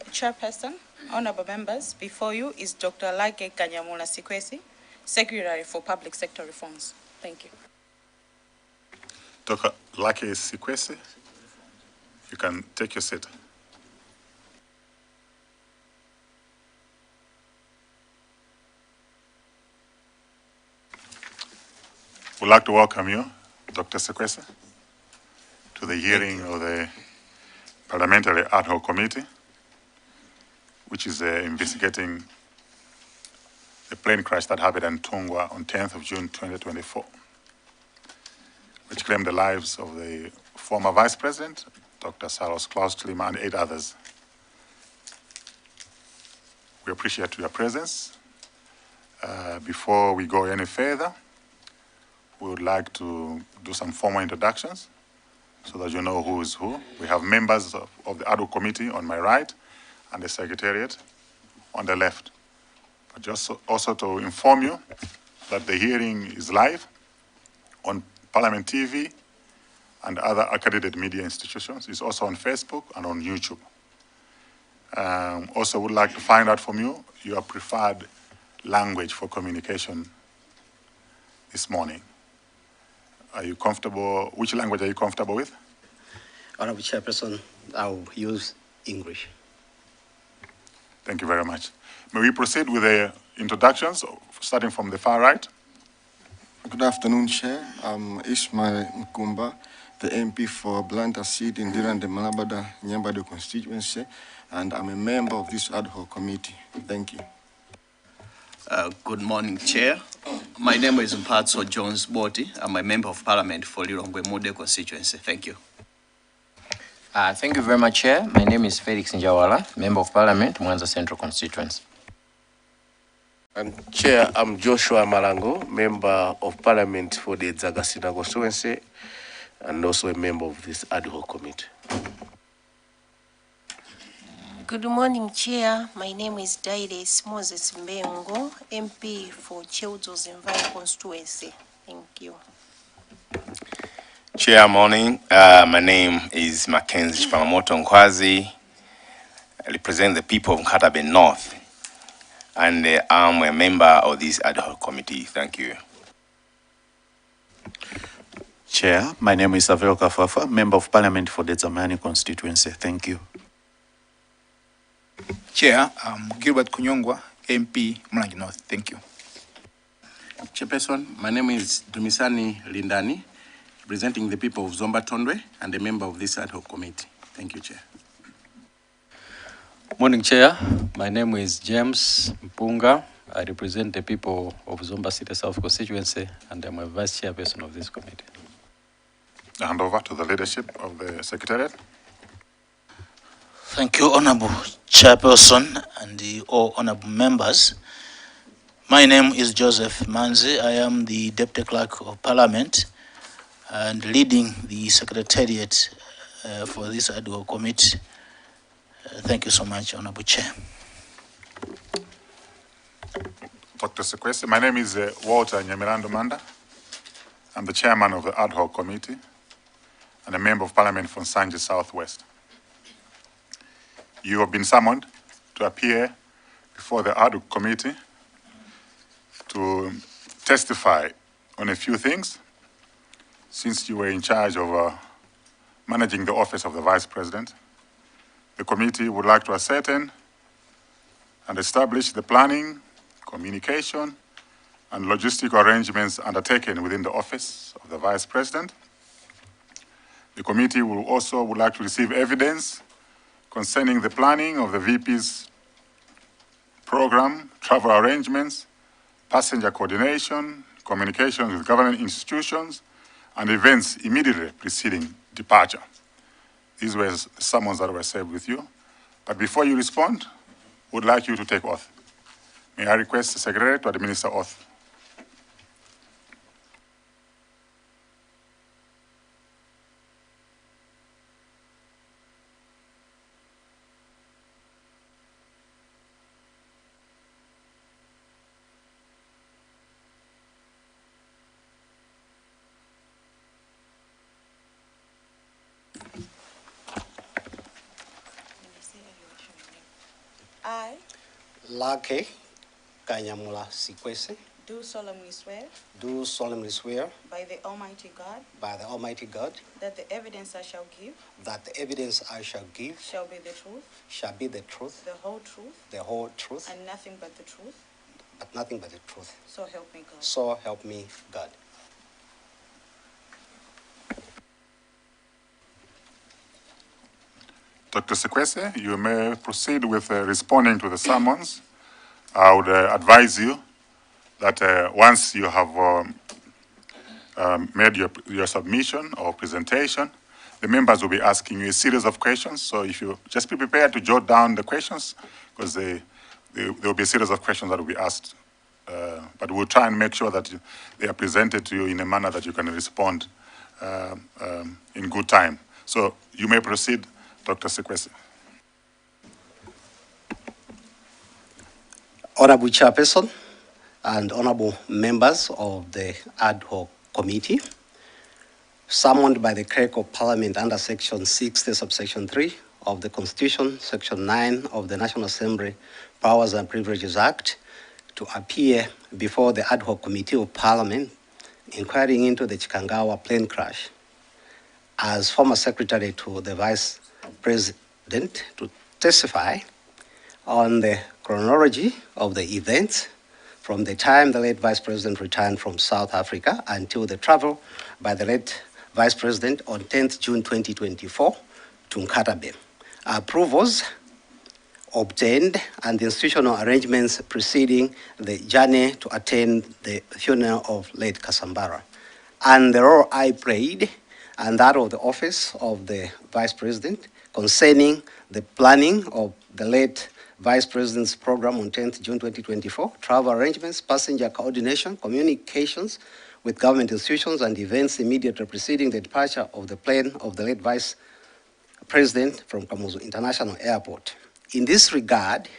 Chairperson, honorable members, before you is Dr. Luckie Sikwese, Secretary for Public Sector Reforms. Thank you. Dr. Luckie Sikwese, you can take your seat. We'd like to welcome you, Dr. Sikwese, to the hearing of the Parliamentary Ad Hoc Committee, which is investigating the plane crash that happened in Tungwa on 10th of June 2024, which claimed the lives of the former Vice President, Dr. Salos Klaus Klima, and 8 others. We appreciate your presence. Before we go any further, we would like to do some formal introductions so that you know who is who. We have members of the Ad Hoc Committee on my right and the Secretariat on the left. But just also to inform you that the hearing is live on Parliament TV and other accredited media institutions. It's also on Facebook and on YouTube. Also would like to find out from you your preferred language for communication this morning. Are you comfortable? Which language are you comfortable with? Honorable Chairperson, I'll use English. Thank you very much. May we proceed with the introductions, starting from the far right? Good afternoon, Chair. I'm Ismail Mkumba, the MP for Blanta seat in Dirande Malabada Nyambado constituency, and I'm a member of this ad hoc committee. Thank you. Good morning, Chair. My name is Mpatso Jones Boti. I'm a member of Parliament for Lilongwe Mude constituency. Thank you. Thank you very much, Chair. My name is Felix Njawala, Member of Parliament, Mwanza Central Constituency. And Chair, I'm Joshua Malango, Member of Parliament for the Zagasina constituency, and also a member of this ad hoc committee. Good morning, Chair. My name is Daides Moses Mbengo, MP for Cheuzo Zenvai constituency. Thank you. Chair, morning. My name is Mackenzie Chipamamoto Nkwazi. I represent the people of Nkatabe North, and I'm a member of this ad hoc committee. Thank you. Chair, my name is Aveo Kafafa, Member of Parliament for the Zamani constituency. Thank you. Chair, I'm Gilbert Kunyongwa, MP, Mlangi North. Thank you. Chairperson, my name is Dumisani Lindani, representing the people of Zomba Tondwe and a member of this ad hoc committee. Thank you, Chair. Morning, Chair. My name is James Mpunga. I represent the people of Zomba City South constituency, and I'm a vice chairperson of this committee. I hand over to the leadership of the Secretariat. Thank you, Honorable Chairperson and all honorable members. My name is Joseph Manzi. I am the Deputy Clerk of Parliament and leading the Secretariat for this ad hoc committee. Thank you so much, Honorable Chair. Dr. Sikwese, my name is Walter Nyamirando Manda. I'm the chairman of the ad hoc committee and a member of Parliament from Sanje Southwest. You have been summoned to appear before the ad hoc committee to testify on a few things, since you were in charge of managing the office of the Vice President. The committee would like to ascertain and establish the planning, communication, and logistical arrangements undertaken within the office of the Vice President. The committee would like to receive evidence concerning the planning of the VP's program, travel arrangements, passenger coordination, communication with government institutions, and events immediately preceding departure. These were summons that were served with you. But before you respond, would like you to take oath. May I request the Secretary to administer oath. Luckie Sikwese, do solemnly swear do solemnly swear by the Almighty God by the Almighty God that the evidence I shall give that the evidence I shall give shall be the truth, shall be the truth, the whole truth, and nothing but the truth. nothing but the truth. So help me God. So help me God. Dr. Sikwese, you may proceed with responding to the summons. I would advise you that once you have made your submission or presentation, the members will be asking you a series of questions. So if you just be prepared to jot down the questions, because there will be a series of questions that will be asked. But we'll try and make sure that they are presented to you in a manner that you can respond in good time. So you may proceed, Dr. Sikwese. Honorable Chairperson and honorable members of the ad hoc committee, summoned by the Clerk of Parliament under Section 60, subsection 3 of the Constitution, Section 9 of the National Assembly Powers and Privileges Act, to appear before the ad hoc committee of Parliament inquiring into the Chikangawa plane crash as former secretary to the Vice President to testify on the chronology of the events from the time the late Vice President returned from South Africa until the travel by the late Vice President on 10th June 2024 to Nkatabe. Approvals obtained and the institutional arrangements preceding the journey to attend the funeral of late Kasambara, and the role I played and that of the office of the Vice President concerning the planning of the late Vice President's program on 10th June 2024, travel arrangements, passenger coordination, communications with government institutions, and events immediately preceding the departure of the plane of the late Vice President from Kamuzu International Airport. In this regard,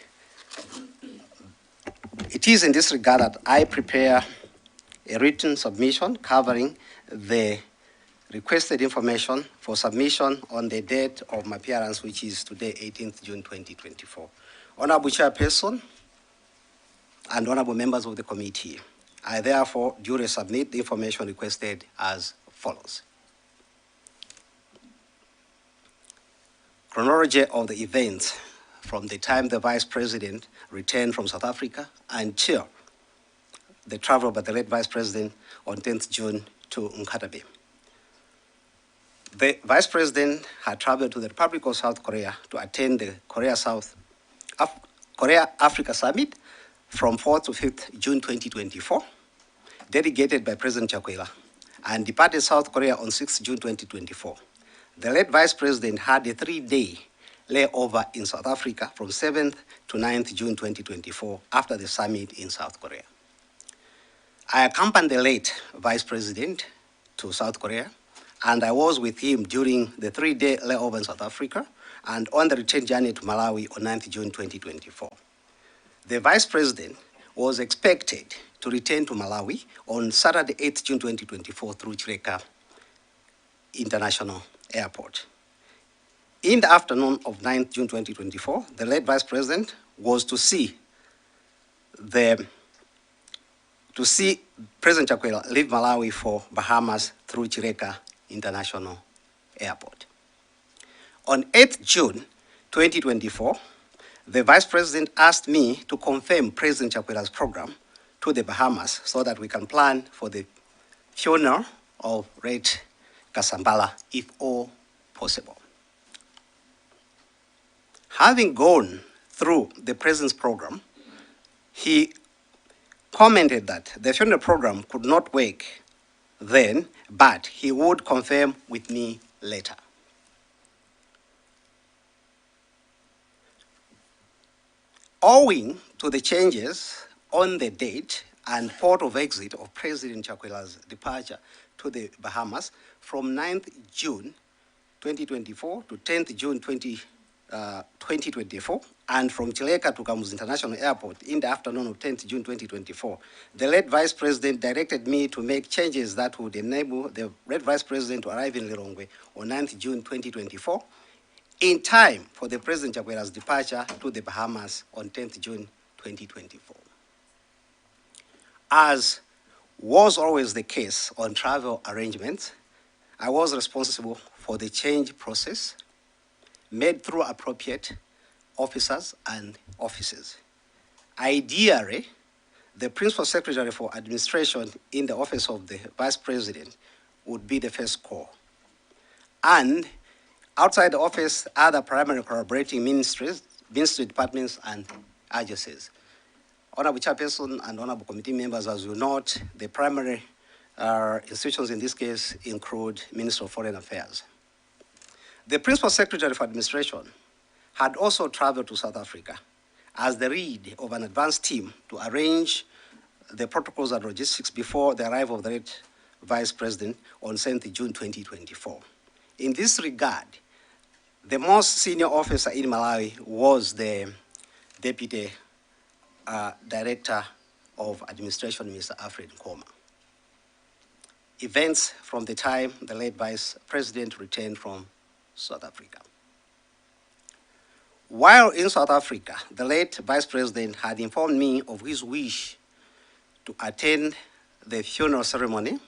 it is in this regard that I prepare a written submission covering the requested information for submission on the date of my appearance, which is today, 18th June 2024. Honorable Chairperson and honorable members of the committee, I therefore duly submit the information requested as follows. Chronology of the events from the time the Vice President returned from South Africa until the travel by the late Vice President on 10th June to Nkatabe. The Vice President had traveled to the Republic of South Korea to attend the Korea-Africa Summit from 4th to 5th June 2024, delegated by President Chakwera, and departed South Korea on 6th June 2024. The late Vice President had a 3-day layover in South Africa from 7th to 9th June 2024 after the summit in South Korea. I accompanied the late Vice President to South Korea, and I was with him during the 3-day layover in South Africa and on the return journey to Malawi on 9th June 2024. The Vice President was expected to return to Malawi on Saturday, 8th June 2024 through Chileka International Airport. In the afternoon of 9th June 2024, the late Vice President was to see President Chakwera leave Malawi for Bahamas through Chileka International Airport. On 8th June 2024, the Vice President asked me to confirm President Chakwera's program to the Bahamas so that we can plan for the funeral of late Kasambala, if all possible. Having gone through the President's program, he commented that the funeral program could not work then, but he would confirm with me later. Owing to the changes on the date and port of exit of President Chakwera's departure to the Bahamas from 9th June 2024 to 10th June 2024, and from Chileka to Kamuzu International Airport in the afternoon of 10th June 2024, the late Vice President directed me to make changes that would enable the late Vice President to arrive in Lilongwe on 9th June 2024 in time for the President Chakwera's departure to the Bahamas on 10th June 2024. As was always the case on travel arrangements, I was responsible for the change process made through appropriate officers and offices. Ideally, the Principal Secretary for Administration in the Office of the Vice President would be the first call. And outside the office, other primary collaborating ministries, ministry departments, and agencies. Honorable Chairperson and Honorable Committee members, as you note, the primary institutions in this case include Ministry of Foreign Affairs. The Principal Secretary for Administration had also traveled to South Africa as the lead of an advanced team to arrange the protocols and logistics before the arrival of the late Vice President on 7th June 2024. In this regard, the most senior officer in Malawi was the Deputy Director of Administration, Mr. Alfred Nkoma. Events from the time the late Vice President returned from South Africa. While in South Africa, the late Vice President had informed me of his wish to attend the funeral ceremony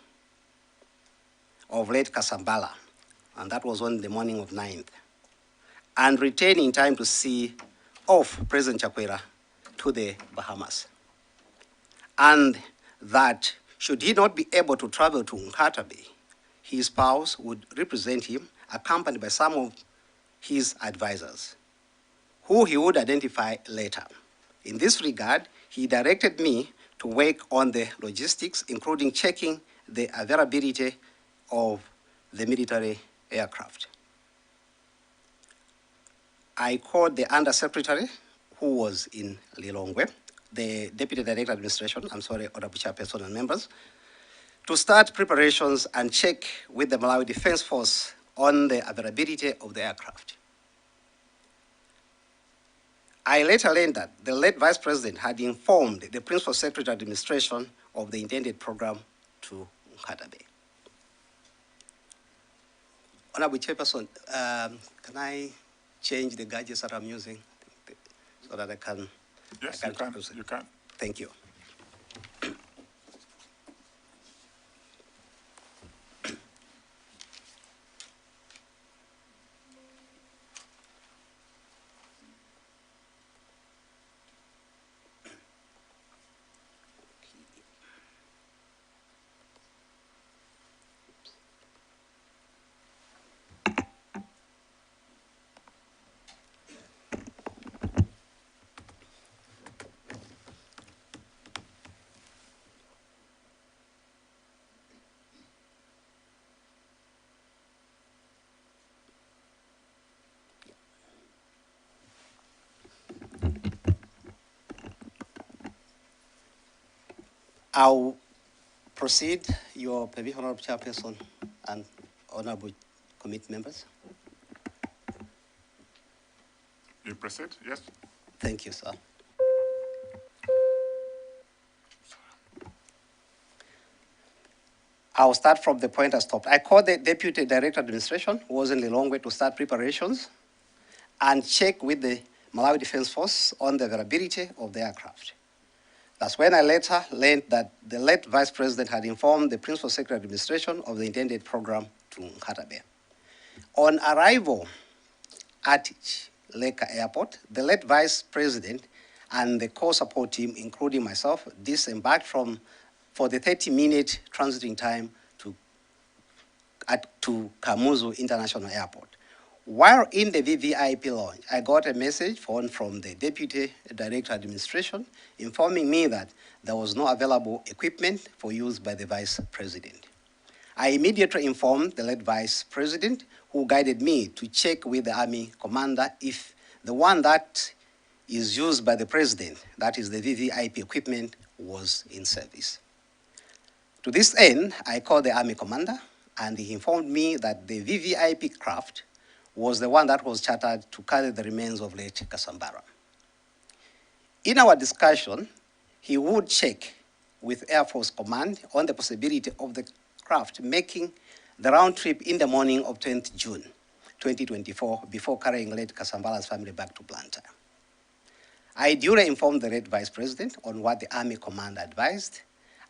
of late Kasambala, and that was on the morning of 9th, and return in time to see off President Chakwera to the Bahamas. And that should he not be able to travel to Nkata Bay, his spouse would represent him, accompanied by some of his advisors, who he would identify later. In this regard, he directed me to work on the logistics, including checking the availability of the military aircraft. I called the Undersecretary, who was in Lilongwe, the Deputy Director Administration, Honorable Chairperson and members, to start preparations and check with the Malawi Defense Force on the availability of the aircraft. I later learned that the late Vice President had informed the Principal Secretary Administration of the intended program to Nkata Bay. Honorable Chairperson, can I change the gadgets that I'm using so that I can? Yes, you can. Thank you. I'll proceed, your permission, Honorable Chairperson and Honorable Committee members. You proceed, yes? Thank you, sir. I'll start from the point I stopped. I called the Deputy Director of Administration, who was in Lilongwe, to start preparations and check with the Malawi Defense Force on the availability of the aircraft. That's when I later learned that the late Vice President had informed the Principal Secretary of Administration of the intended program to Nkata Bay. On arrival at Leka Airport, the late Vice President and the core support team, including myself, disembarked for the 30-minute transiting time to Kamuzu International Airport. While in the VVIP lounge, I got a message phone from the Deputy Director of Administration informing me that there was no available equipment for use by the Vice President. I immediately informed the late Vice President, who guided me to check with the Army Commander if the one that is used by the President, that is the VVIP equipment, was in service. To this end, I called the Army Commander, and he informed me that the VVIP craft was the one that was chartered to carry the remains of late Kasambara. In our discussion, he would check with Air Force Command on the possibility of the craft making the round trip in the morning of 10th June 2024 before carrying late Kasambara's family back to Blantyre. I duly informed the late Vice President on what the Army Commander advised.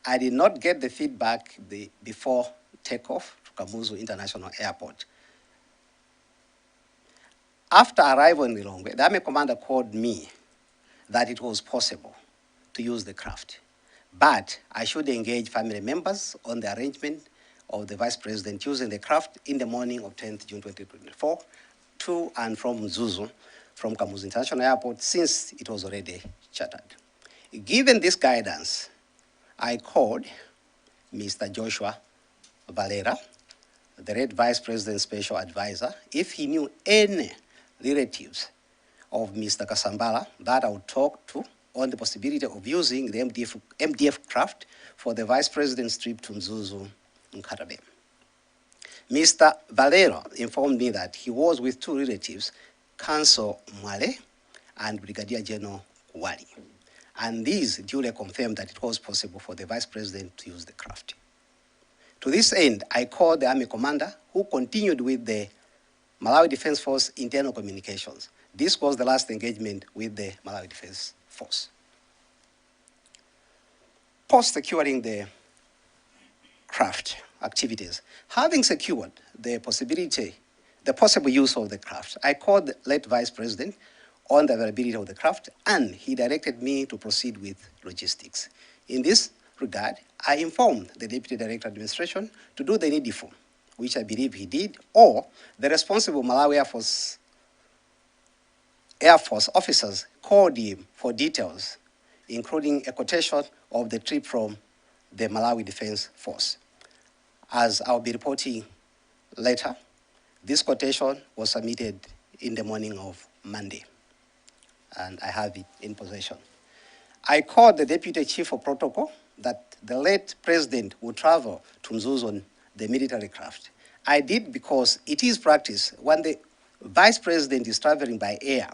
I did not get the feedback before takeoff to Kamuzu International Airport. After arrival in Lilongwe, the Army Commander called me that it was possible to use the craft, but I should engage family members on the arrangement of the Vice President using the craft in the morning of 10th June 2024 to and from Mzuzu from Kamuzu International Airport, since it was already chartered. Given this guidance, I called Mr. Joshua Valera, the late Vice President's special advisor, if he knew any relatives of Mr. Kasambala that I would talk to on the possibility of using the MDF craft for the Vice President's trip to Mzuzu in Katabe. Mr. Valera informed me that he was with two relatives, Counsel Mwale and Brigadier General Kuwali, and these duly confirmed that it was possible for the Vice President to use the craft. To this end, I called the Army Commander, who continued with the Malawi Defense Force internal communications. This was the last engagement with the Malawi Defense Force. Post securing the craft activities, having secured the possible use of the craft, I called the late Vice President on the availability of the craft, and he directed me to proceed with logistics. In this regard, I informed the Deputy Director of Administration to do the needful, which I believe he did, or the responsible Malawi Air Force officers called him for details, including a quotation of the trip from the Malawi Defense Force. As I'll be reporting later, this quotation was submitted in the morning of Monday, and I have it in possession. I called the Deputy Chief of Protocol that the late President would travel to Mzuzu on the military craft. I did because it is practice when the Vice President is traveling by air.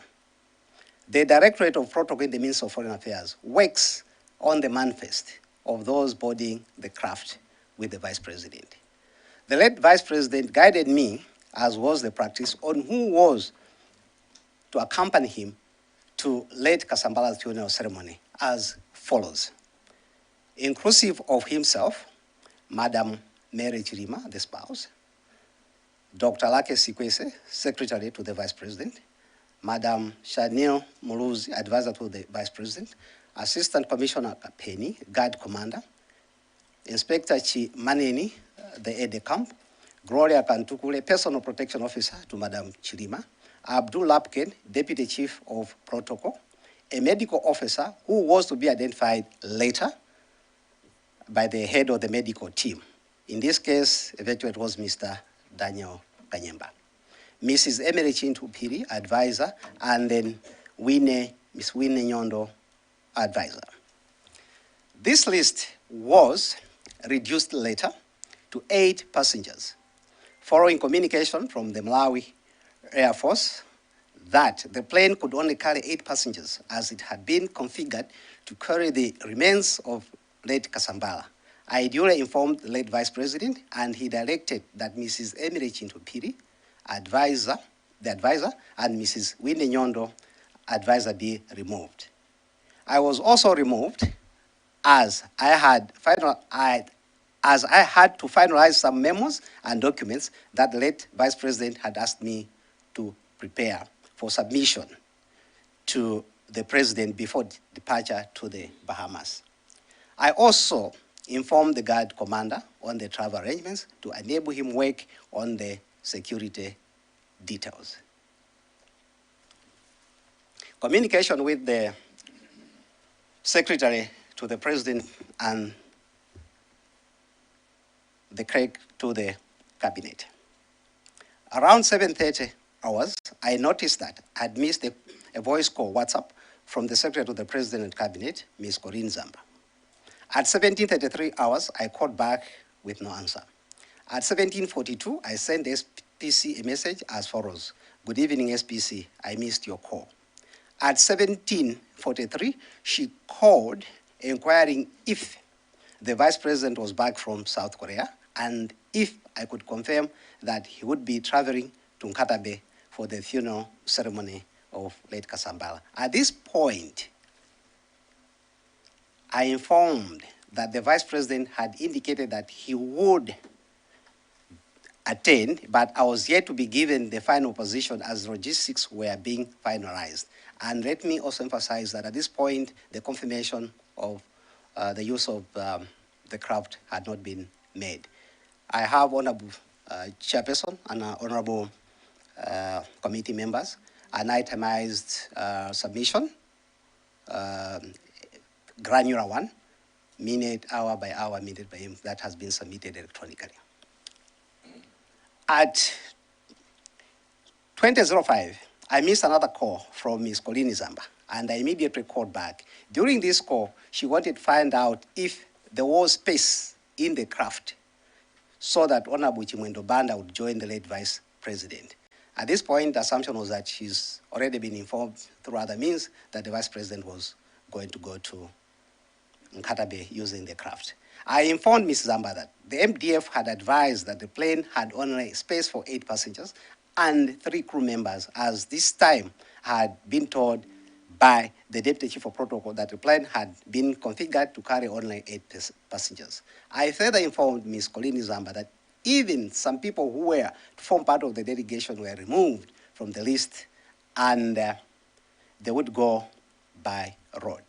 The Directorate of Protocol in the Ministry of Foreign Affairs works on the manifest of those boarding the craft with the Vice President. The late Vice President guided me, as was the practice, on who was to accompany him to late Kasambala's funeral ceremony as follows. Inclusive of himself, Madam Mary Chirima, the spouse, Dr. Luckie Sikwese, Secretary to the Vice President, Madam Chanel Muluzi, Advisor to the Vice President, Assistant Commissioner Kapeni, Guard Commander, Inspector Chi Maneni, the aide-de-camp, Gloria Kantukule, Personal Protection Officer to Madam Chirima, Abdul Lapken, Deputy Chief of Protocol, a medical officer who was to be identified later by the head of the medical team. In this case, eventually it was Mr. Daniel Kanyemba. Mrs. Emily Chintu Piri, advisor, and then Miss Winnie Nyondo, advisor. This list was reduced later to 8 passengers, following communication from the Malawi Air Force that the plane could only carry 8 passengers, as it had been configured to carry the remains of late Kasambala. I duly informed the late Vice President, and he directed that Mrs. Emily Chintu Piri, the advisor, and Mrs. Winnie Nyondo, advisor, be removed. I was also removed as I had to finalize some memos and documents that the late Vice President had asked me to prepare for submission to the President before departure to the Bahamas. I also informed the Guard Commander on the travel arrangements to enable him work on the security details. Communication with the Secretary to the President and the clerk to the Cabinet. Around 7:30 hours, I noticed that I had missed a voice call WhatsApp from the Secretary to the President and Cabinet, Ms. Corinne Zamba. At 17:33 hours, I called back with no answer. At 17:42, I sent SPC a message as follows: "Good evening, SPC, I missed your call." At 17:43, she called inquiring if the Vice President was back from South Korea and if I could confirm that he would be traveling to Nkatabe for the funeral ceremony of late Kasambala. At this point, I informed that the Vice President had indicated that he would attend, but I was yet to be given the final position as logistics were being finalized. And let me also emphasize that at this point, the confirmation of the use of the craft had not been made. I have honorable chairperson and honorable committee members, an itemized submission, granular one, minute, hour by hour, minute by minute, that has been submitted electronically. At 20:05, I missed another call from Ms. Colleen Zamba, and I immediately called back. During this call, she wanted to find out if there was space in the craft so that Honorable Chimwendo Banda would join the late Vice President. At this point, the assumption was that she's already been informed through other means that the Vice President was going to go to Nkatabe using the craft. I informed Ms. Zamba that the MDF had advised that the plane had only space for 8 passengers and 3 crew members, as this time had been told by the Deputy Chief of Protocol that the plane had been configured to carry only 8 passengers. I further informed Ms. Colleen Zamba that even some people who were to form part of the delegation were removed from the list, and they would go by road.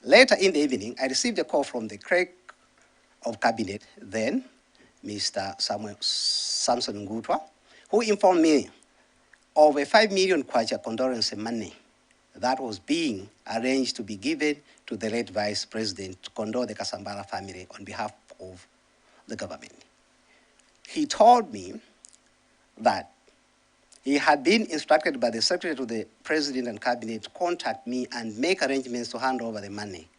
Later in the evening, I received a call from the clerk of cabinet, then Mr. Samson Ngutwa, who informed me of a 5 million kwacha condolence money that was being arranged to be given to the late Vice President to condole the Kasambala family on behalf of the government. He told me that he had been instructed by the Secretary to the President and Cabinet to contact me and make arrangements to hand over the money.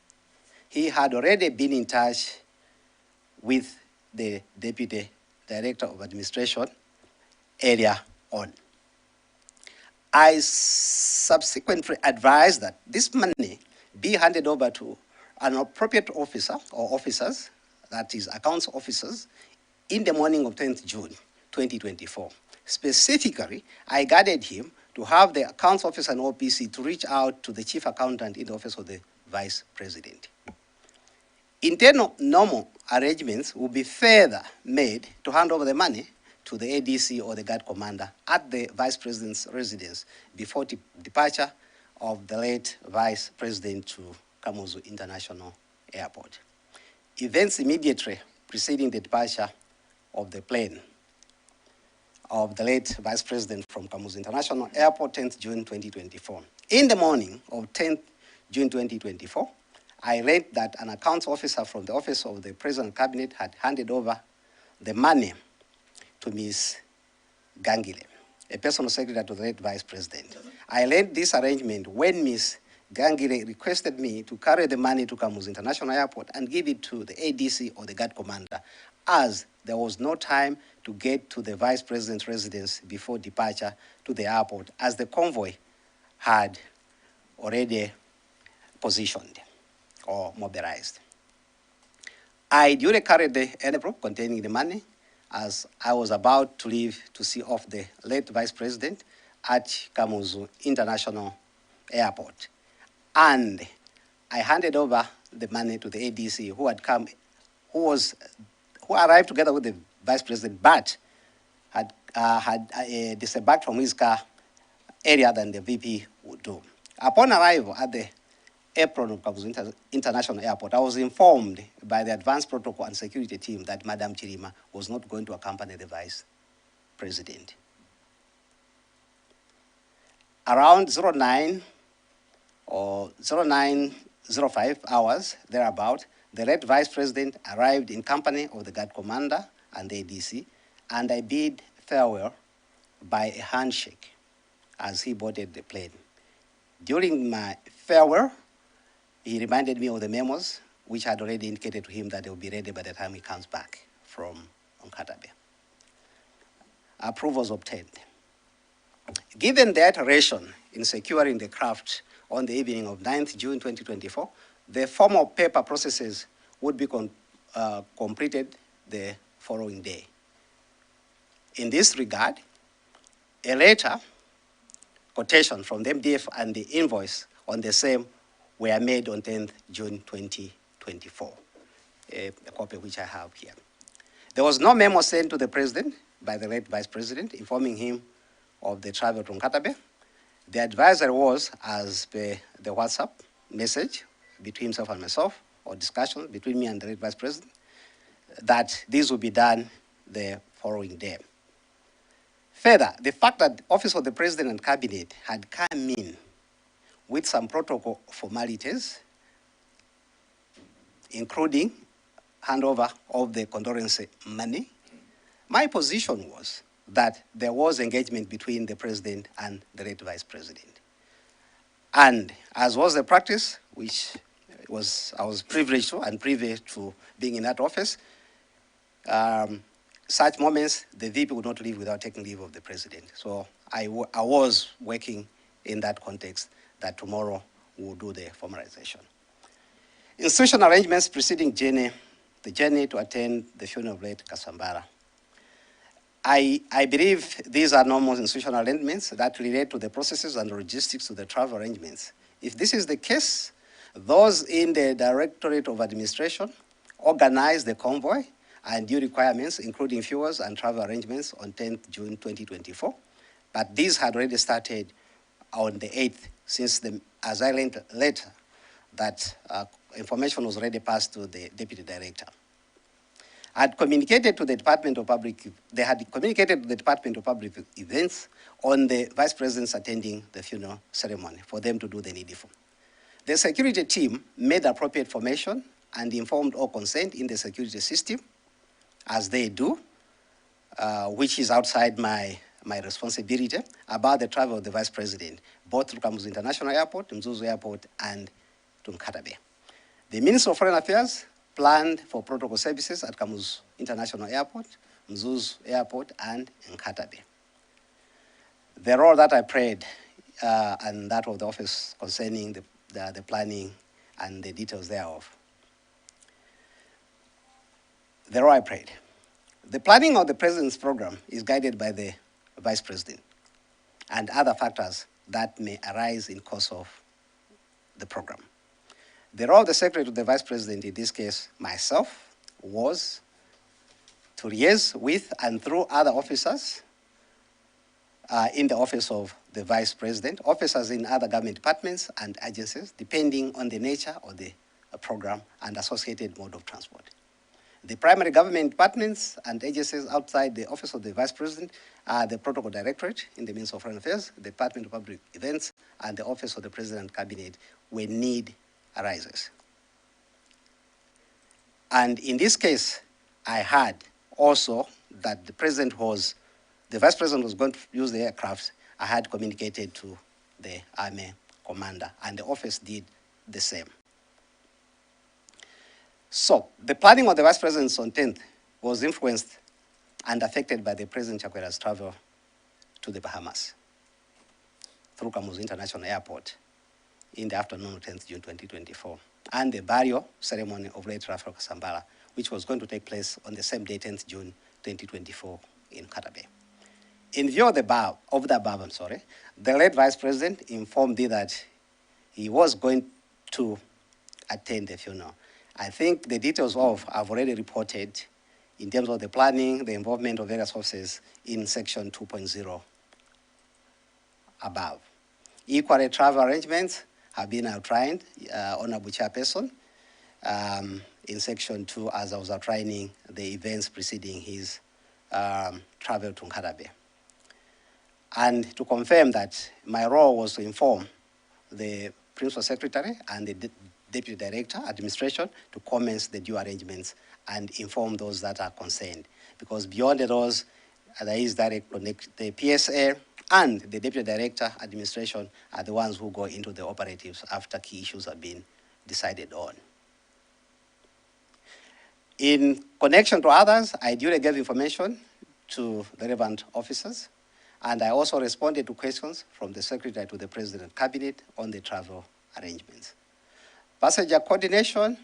He had already been in touch with the Deputy Director of Administration earlier on. I subsequently advised that this money be handed over to an appropriate officer or officers, that is accounts officers, in the morning of 10th June 2024. Specifically, I guided him to have the accounts officer and OPC to reach out to the chief accountant in the office of the Vice President. Internal normal arrangements will be further made to hand over the money to the ADC or the guard commander at the Vice President's residence before departure of the late Vice President to Kamuzu International Airport. Events immediately preceding the departure of the plane of the late Vice President from Kamuzu International Airport, 10th June 2024. In the morning of 10th June 2024, I read that an accounts officer from the office of the President Cabinet had handed over the money to Ms. Gangile, a personal secretary to the late Vice President. I led this arrangement when Ms. Gangile requested me to carry the money to Kamuzu International Airport and give it to the ADC or the guard commander, as there was no time to get to the Vice President's residence before departure to the airport, as the convoy had already positioned or mobilized. I duly carried the envelope containing the money as I was about to leave to see off the late Vice President at Kamuzu International Airport. And I handed over the money to the ADC who had come, who arrived together with the Vice President, but had disembarked from his car earlier than the VP would do. Upon arrival at the apron of Kamuzu International Airport, I was informed by the advanced protocol and security team that Madam Chirima was not going to accompany the Vice President. Around 09 or 09:05 hours, thereabout, the late Vice President arrived in company of the guard commander and the ADC, and I bid farewell by a handshake as he boarded the plane. During my farewell, he reminded me of the memos, which had already indicated to him that they will be ready by the time he comes back from Nkatabe. Approval was obtained. Given the iteration in securing the craft on the evening of 9th June 2024, the formal paper processes would be completed the following day. In this regard, a letter quotation from the MDF and the invoice on the same were made on 10th June 2024, a copy which I have here. There was no memo sent to the President by the late Vice President informing him of the travel to Nkatabe. The advisory was, as per the WhatsApp message between himself and myself, or discussion between me and the late Vice President, that this would be done the following day. Further, the fact that the Office of the President and Cabinet had come in with some protocol formalities, including handover of the condolence money, my position was that there was engagement between the President and the late Vice President. And as was the practice, which I was privileged to and privy to being in that office, such moments, the VP would not leave without taking leave of the President. So I was working in that context that tomorrow we'll do the formalization. Institutional arrangements preceding the journey to attend the funeral of late Kasambara. I believe these are normal institutional arrangements that relate to the processes and logistics of the travel arrangements. If this is the case, those in the Directorate of Administration organize the convoy and due requirements, including fuels and travel arrangements on 10th June 2024. But these had already started on the 8th, since as I learned later, that information was already passed to the Deputy Director. They had communicated to the Department of Public Events on the Vice President's attending the funeral ceremony for them to do the needful. The security team made appropriate formation and informed all concerned in the security system, as they do, which is outside my responsibility, about the travel of the Vice President, both to Kamuzu International Airport, Mzuzu Airport, and to Nkatabe. The Minister of Foreign Affairs planned for protocol services at Kamuzu International Airport, Mzuzu Airport, and Nkatabe. The role that I played, and that of the office concerning the planning and the details thereof. The role I played. The planning of the President's program is guided by the Vice President and other factors that may arise in course of the program. The role of the Secretary to the Vice President, in this case myself, was to liaise with and through other officers in the office of the Vice President, officers in other government departments and agencies, depending on the nature of the program and associated mode of transport. The primary government departments and agencies outside the Office of the Vice President are the Protocol Directorate in the Ministry of Foreign Affairs, the Department of Public Events, and the Office of the President and Cabinet when need arises. And in this case, I heard also that the Vice President was going to use the aircraft. I had communicated to the Army Commander, and the office did the same. So the planning of the Vice President's on 10th was influenced and affected by the President Chakwera's travel to the Bahamas through Kamuzu International Airport in the afternoon of 10th June 2024, and the burial ceremony of late Rafael Kasambara, which was going to take place on the same day, 10th June 2024 in Nkatabe. In view of the above, the late Vice President informed me that he was going to attend the funeral. I think the details I've already reported in terms of the planning, the involvement of various officers in section 2.0 above. Equally, travel arrangements have been outlined, Honorable Chairperson, in section 2 as I was outlining the events preceding his travel to Nkatabe. And to confirm that my role was to inform the Principal Secretary and the Deputy Director, Administration, to commence the due arrangements and inform those that are concerned. Because beyond those, there is direct connect. The PSA and the Deputy Director, Administration, are the ones who go into the operatives after key issues have been decided on. In connection to others, I duly gave information to the relevant officers, and I also responded to questions from the Secretary to the President Cabinet on the travel arrangements. Passenger coordination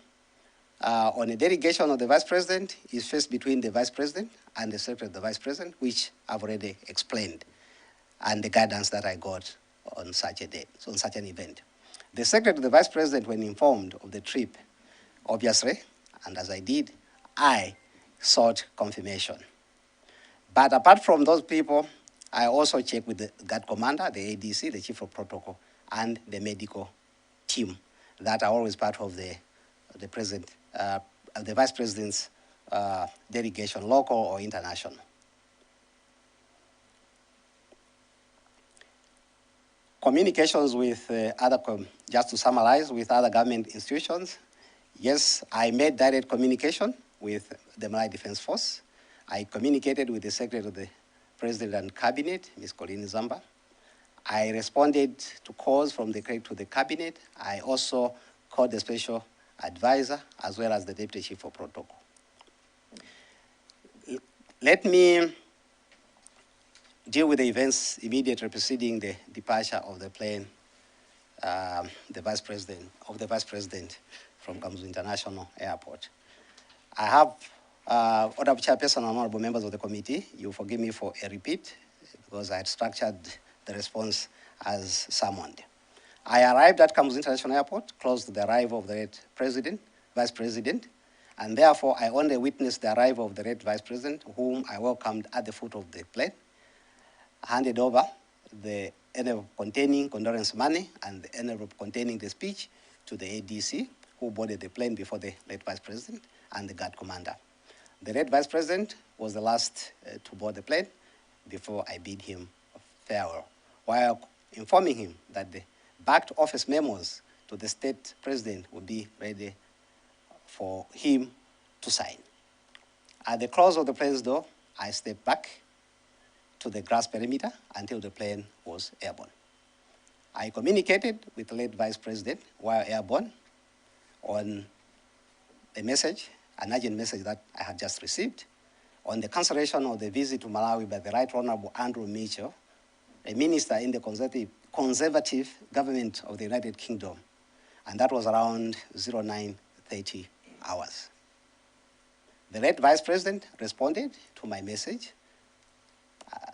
on a delegation of the Vice President is first between the Vice President and the Secretary of the Vice President, which I've already explained, and the guidance that I got on such a day, so on such an event. The Secretary to the Vice President, when informed of the trip, obviously, and as I did, I sought confirmation. But apart from those people, I also checked with the guard commander, the ADC, the chief of protocol, and the medical team that are always part of the vice president's delegation, local or international. Communications with just to summarize, with other government institutions. Yes, I made direct communication with the Malawi Defense Force. I communicated with the Secretary of the President and Cabinet, Ms. Colleen Zamba. I responded to calls from the to the Cabinet. I also called the Special Advisor as well as the Deputy Chief of Protocol. Let me deal with the events immediately preceding the departure of the plane, the Vice President from Kamuzu International Airport. I have Honorable Chairperson and honorable members of the committee, you forgive me for a repeat because I had structured the response as summoned. I arrived at Kamuzu International Airport close to the arrival of the late Vice President, and therefore I only witnessed the arrival of the late Vice President, whom I welcomed at the foot of the plane, handed over the envelope containing condolence money and the envelope containing the speech to the ADC, who boarded the plane before the late Vice President and the guard commander. The late Vice President was the last to board the plane before I bid him farewell, while informing him that the backed office memos to the state president would be ready for him to sign. At the close of the plane's door, I stepped back to the grass perimeter until the plane was airborne. I communicated with the late Vice President while airborne on a message, an urgent message that I had just received, on the cancellation of the visit to Malawi by the Right Honorable Andrew Mitchell, a minister in the conservative government of the United Kingdom, and that was around 09:30 hours. The late Vice President responded to my message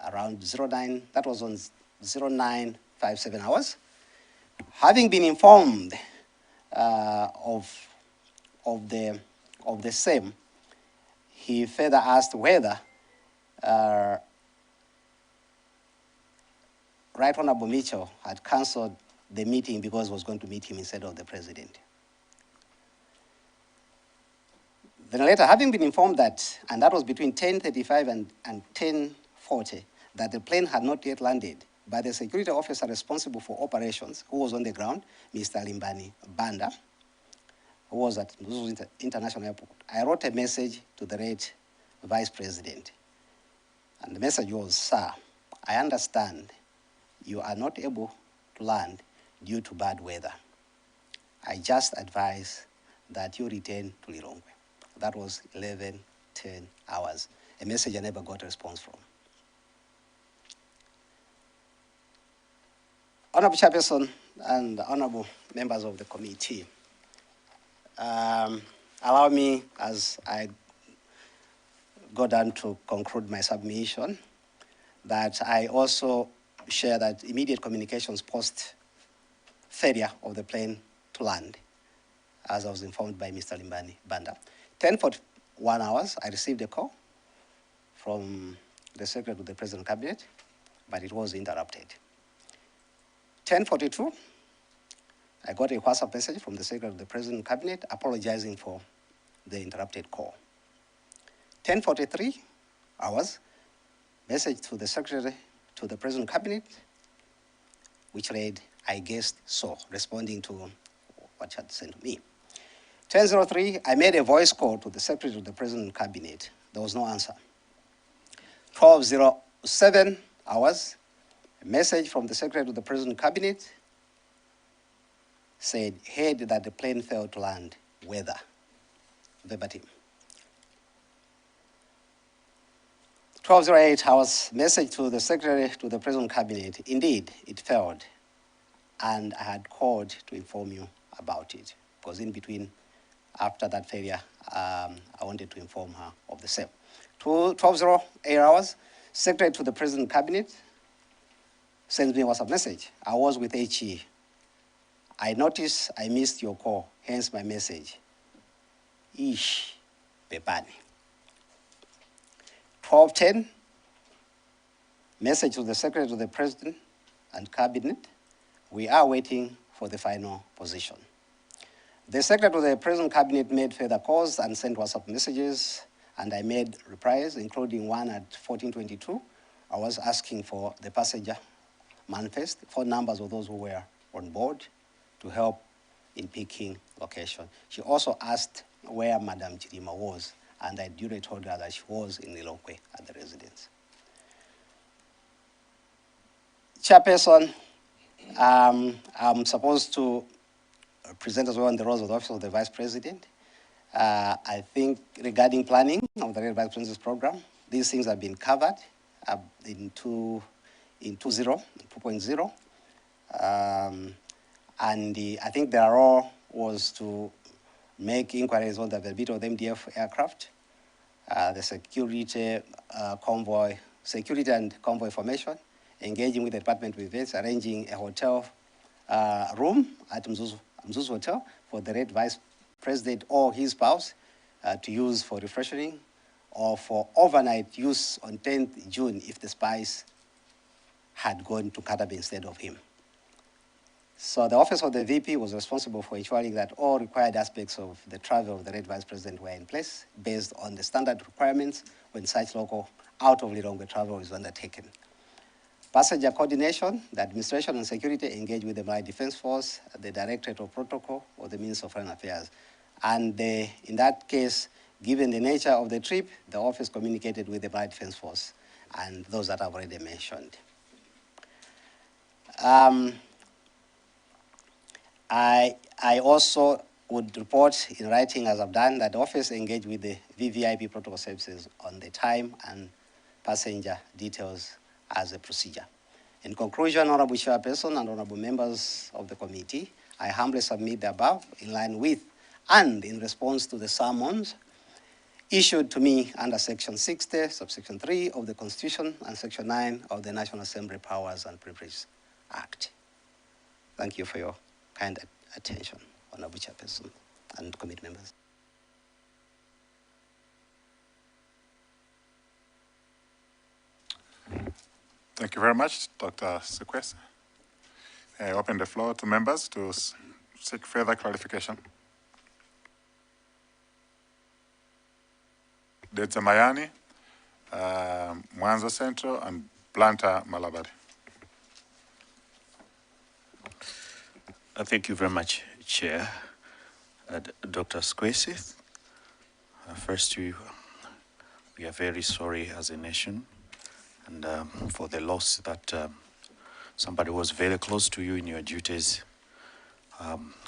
around 09, that was on 09:57 hours. Having been informed of the same, he further asked whether Right Honorable Mitchell had cancelled the meeting because he was going to meet him instead of the president. Then later, having been informed that, and that was between 10:35 and 10:40, that the plane had not yet landed by the security officer responsible for operations, who was on the ground, Mr. Limbani Banda, who was at Kamuzu International Airport, I wrote a message to the late Vice President. And the message was, "Sir, I understand you are not able to land due to bad weather. I just advise that you return to Lilongwe." That was 11:10 hours, a message I never got a response from. Honorable Chairperson and honorable members of the committee, allow me, as I go down to conclude my submission, that I also share that immediate communications post failure of the plane to land, as I was informed by Mr. Limbani Banda. 10:41 hours, I received a call from the Secretary of the President Cabinet, but it was interrupted. 10:42, I got a WhatsApp message from the Secretary of the President Cabinet apologizing for the interrupted call. 10:43 hours, message to the Secretary to the President Cabinet, which read, "I guessed so," responding to what she had sent to me. 10:03, I made a voice call to the Secretary of the President Cabinet. There was no answer. 12:07 hours, a message from the Secretary of the President Cabinet said, "Heard that the plane failed to land, weather," verbatim. 12:08 hours, message to the Secretary to the President Cabinet. Indeed, it failed, and I had called to inform you about it, because in between, after that failure, I wanted to inform her of the same. 12:08 hours, Secretary to the President Cabinet sends me a WhatsApp message. I was with HE. I noticed I missed your call, hence my message. Ish, Bebani. 12:10, message to the Secretary to the President and Cabinet. We are waiting for the final position. The Secretary to the President Cabinet made further calls and sent WhatsApp messages, and I made replies, including one at 14:22. I was asking for the passenger manifest, phone numbers of those who were on board to help in picking location. She also asked where Madam Chidima was, and I duly told her that she was in Lilongwe at the residence. Chairperson, I'm supposed to present as well on the roles of the Office of the Vice President. I think regarding planning of the Red Vice President's program, these things have been covered in 2.0. And I think their role was to make inquiries on the availability of the MDF aircraft, the security and convoy formation, engaging with the Department of Defense, arranging a hotel room at Mzuzu Hotel for the Red Vice President or his spouse to use for refreshing or for overnight use on 10th June if the spies had gone to Katabe instead of him. So the Office of the VP was responsible for ensuring that all required aspects of the travel of the Red Vice President were in place based on the standard requirements when such local out of Lilongwe travel is undertaken. Passenger coordination, the administration and security engaged with the Malawi Defense Force, the Directorate of Protocol, or the Minister of Foreign Affairs. And in that case, given the nature of the trip, the office communicated with the Malawi Defense Force and those that I've already mentioned. I also would report in writing, as I've done, that the office engaged with the VVIP protocol services on the time and passenger details as a procedure. In conclusion, Honorable Chairperson and Honorable members of the committee, I humbly submit the above in line with and in response to the summons issued to me under Section 60, subsection 3 of the Constitution and Section 9 of the National Assembly Powers and Privileges Act. Thank you for your kind attention, Honorable Chairperson and committee members. Thank you very much, Dr. Sikwese. I open the floor to members to seek further clarification. Dedza Mayani, Mwanza Central, and Blantyre Malawi. Thank you very much, Chair. Dr. Sikwese, first, we are very sorry as a nation and for the loss that somebody was very close to you in your duties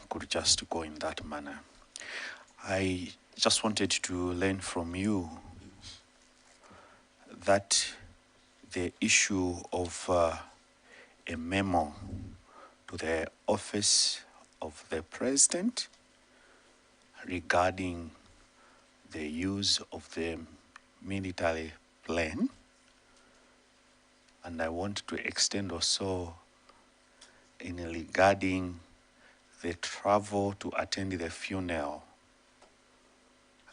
could just go in that manner. I just wanted to learn from you that the issue of a memo to the office of the president regarding the use of the military plane, and I want to extend also in regarding the travel to attend the funeral.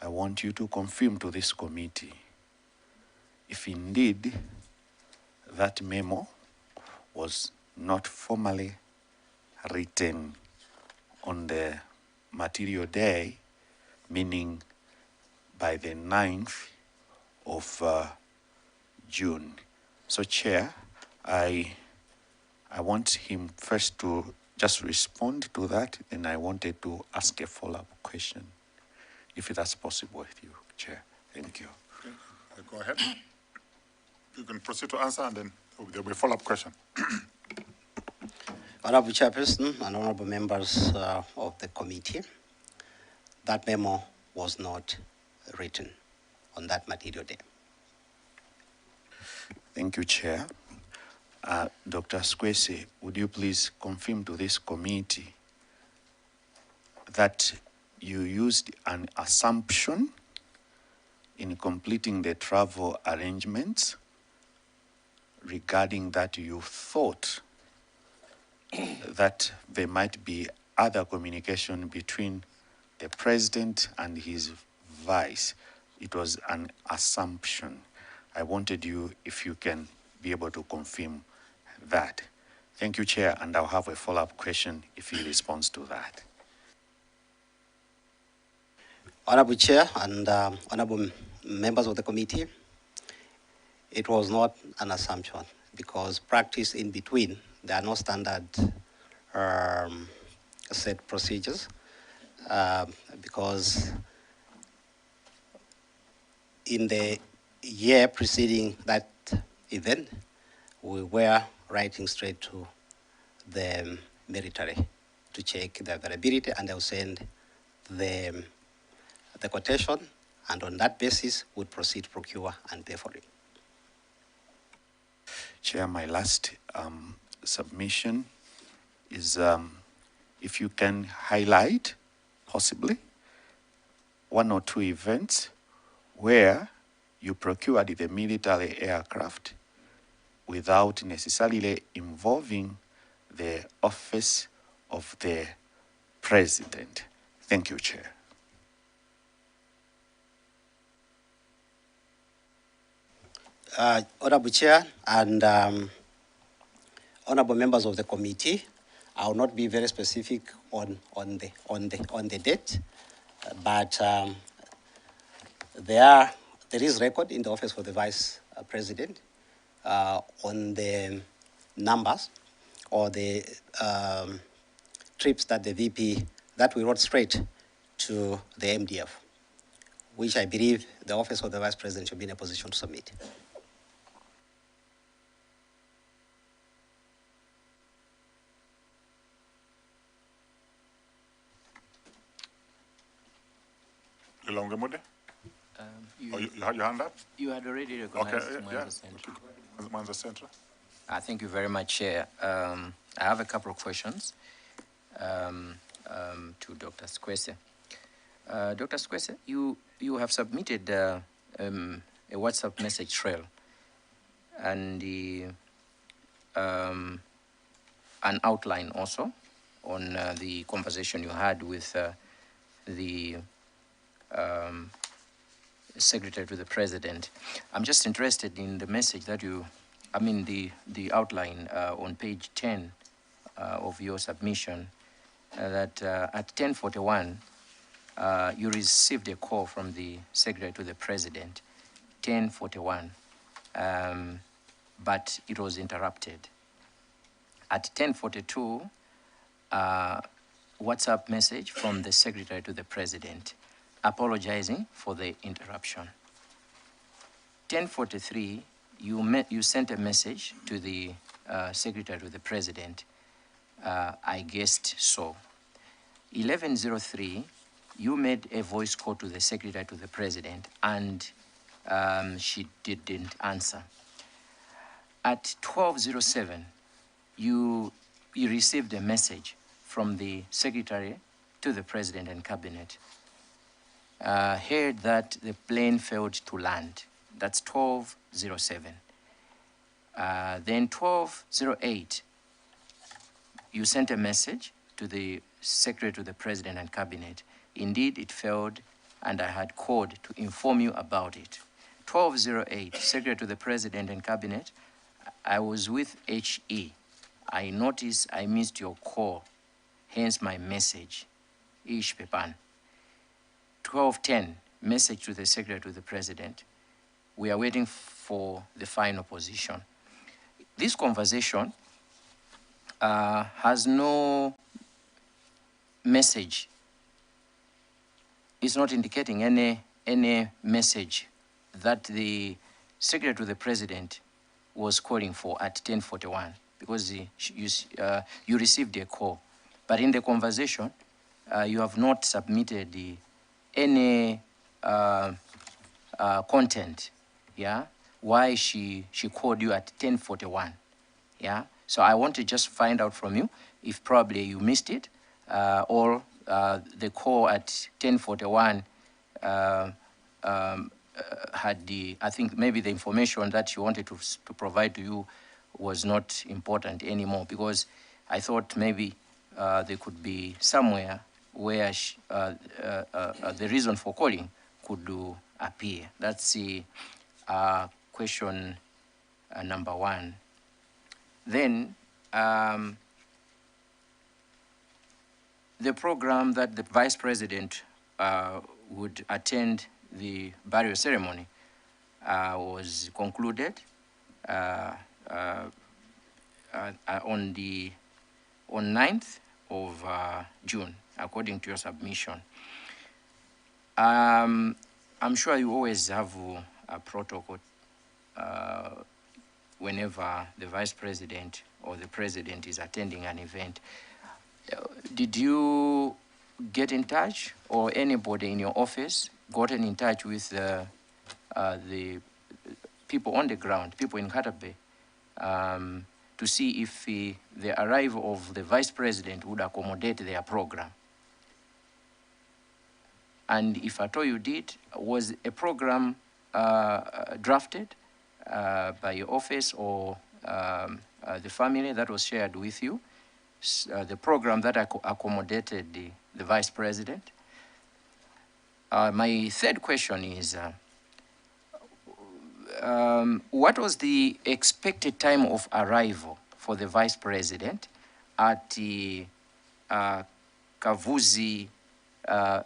I want you to confirm to this committee if indeed that memo was not formally written on the material day, meaning by the 9th of June. So, Chair, I want him first to just respond to that, and I wanted to ask a follow-up question, if that's possible with you, Chair. Thank you. Okay. Go ahead. You can proceed to answer, and then there will be a follow-up question. Honorable Chairperson and honorable members of the committee, that memo was not written on that material day. Thank you, Chair. Dr. Sikwese, would you please confirm to this committee that you used an assumption in completing the travel arrangements regarding that you thought that there might be other communication between the president and his vice. It was an assumption. I wanted you, if you can be able to confirm that. Thank you, Chair, and I'll have a follow-up question if he responds to that. Honorable Chair and honorable members of the committee, it was not an assumption because practice in between, there are no standard set procedures because in the year preceding that event, we were writing straight to the military to check the availability, and they'll send the quotation, and on that basis, would proceed to procure and pay for it. Chair, my last submission is if you can highlight, possibly, one or two events where you procured the military aircraft without necessarily involving the office of the president. Thank you, Chair. Honorable Chair and honorable members of the committee, I will not be very specific on the date, but there is record in the office for the vice president on the numbers or the trips that the VP that we wrote straight to the MDF, which I believe the office of the vice president should be in a position to submit. You had your hand up? You had already recognized Mwanza Central. Thank you very much, Chair. I have a couple of questions to Dr. Sikwese. Dr. Sikwese, you have submitted a WhatsApp message trail and an outline also on the conversation you had with the Secretary to the President. I'm just interested in the message that the outline on page 10 of your submission that at 10:41 you received a call from the Secretary to the President, 10:41, but it was interrupted. At 10:42, WhatsApp message from the Secretary to the President apologizing for the interruption. 10:43, you sent a message to the Secretary to the President, I guessed so. 11:03, you made a voice call to the Secretary to the President and she didn't answer. At 12:07, you received a message from the Secretary to the President and Cabinet. Heard that the plane failed to land. That's 12:07. Then 12:08, you sent a message to the Secretary to the President and Cabinet. Indeed, it failed, and I had called to inform you about it. 12:08, Secretary to the President and Cabinet, I was with HE. I noticed I missed your call, hence my message. Ish Pepan. 12:10, message to the Secretary to the President. We are waiting for the final position. This conversation has no message. It's not indicating any message that the Secretary to the President was calling for at 10:41 because you received a call. But in the conversation, you have not submitted any content, yeah? Why she called you at 10:41, yeah? So I want to just find out from you if probably you missed it or the call at 10:41 I think maybe the information that she wanted to provide to you was not important anymore, because I thought maybe there could be somewhere where the reason for calling could appear. That's the question number one. Then the program that the Vice President would attend the burial ceremony was concluded on 9th of June, according to your submission. I'm sure you always have a protocol whenever the Vice President or the President is attending an event. Did you get in touch, or anybody in your office gotten in touch with the people on the ground, people in Katabe, to see if the arrival of the Vice President would accommodate their program? And if at all you did, was a program drafted by your office or the family that was shared with you, the program that accommodated the Vice President? My third question is, what was the expected time of arrival for the Vice President at the Kavuzi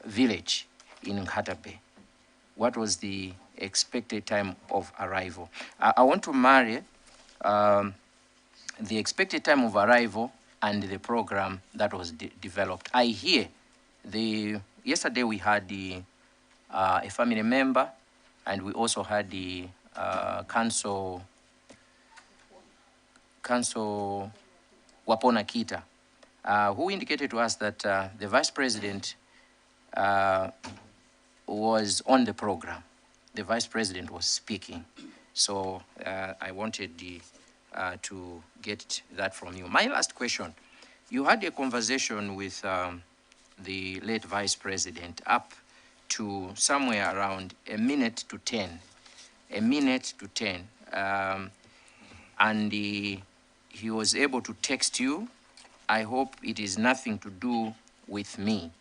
village in Nkatabe? What was the expected time of arrival? I want to marry the expected time of arrival and the program that was developed. I hear yesterday we had a family member, and we also had the council Wapona Kita, who indicated to us that the Vice President was on the program. The Vice President was speaking. So I wanted to get that from you. My last question, you had a conversation with the late Vice President up to somewhere around a minute to 10, and he was able to text you. I hope it is nothing to do with me.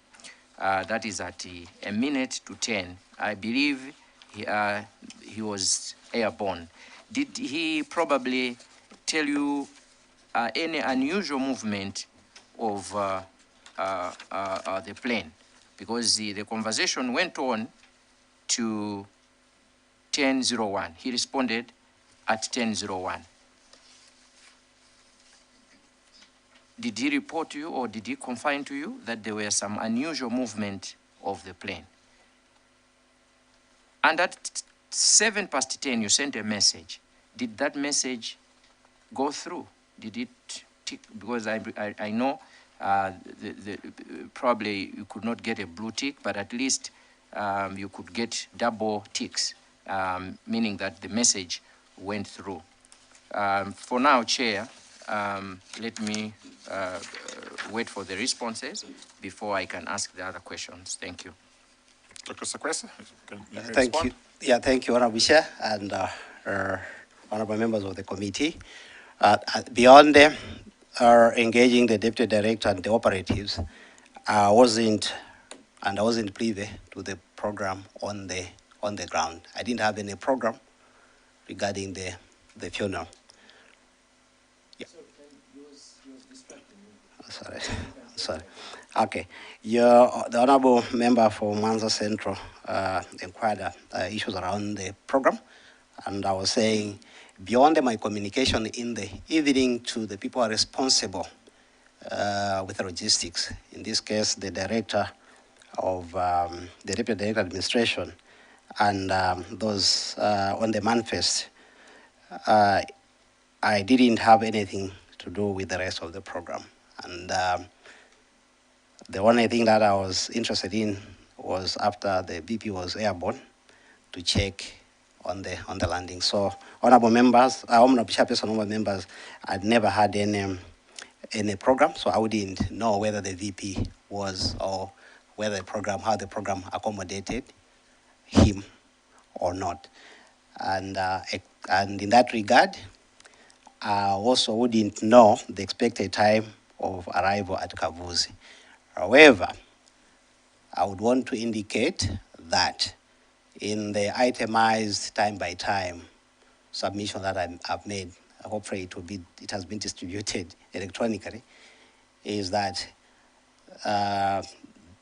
That is at a minute to 10. I believe he was airborne. Did he probably tell you any unusual movement of the plane? Because the conversation went on to 10:01. He responded at 10:01. Did he report to you, or did he confine to you that there were some unusual movement of the plane? And at 10:07, you sent a message. Did that message go through? Did it tick? Because I know probably you could not get a blue tick, but at least you could get double ticks, meaning that the message went through. For now, Chair, let me wait for the responses before I can ask the other questions. Thank you. Dr. Sikwese, can you Thank respond? you. Yeah, thank you, Honorable Chair and honorable members of the committee. Beyond engaging the Deputy Director and the operatives, I wasn't privy to the program on the ground. I didn't have any program regarding the funeral. Yeah. Sorry. Okay. The honorable member for Mwanza Central inquired issues around the program, and I was saying, beyond my communication in the evening to the people who are responsible with the logistics, in this case, the director of the Deputy Director Administration, and those on the manifest, I didn't have anything to do with the rest of the program. And the only thing that I was interested in was after the BP was airborne to check on the landing. So, honorable members, honorable chairperson, honorable members, I'd never had any program, so I wouldn't know whether the VP was, or whether the program, how the program accommodated him or not. And in that regard, I also wouldn't know the expected time of arrival at Kavuzi. However, I would want to indicate that in the itemized time by time submission that I've made, hopefully it has been distributed electronically, is that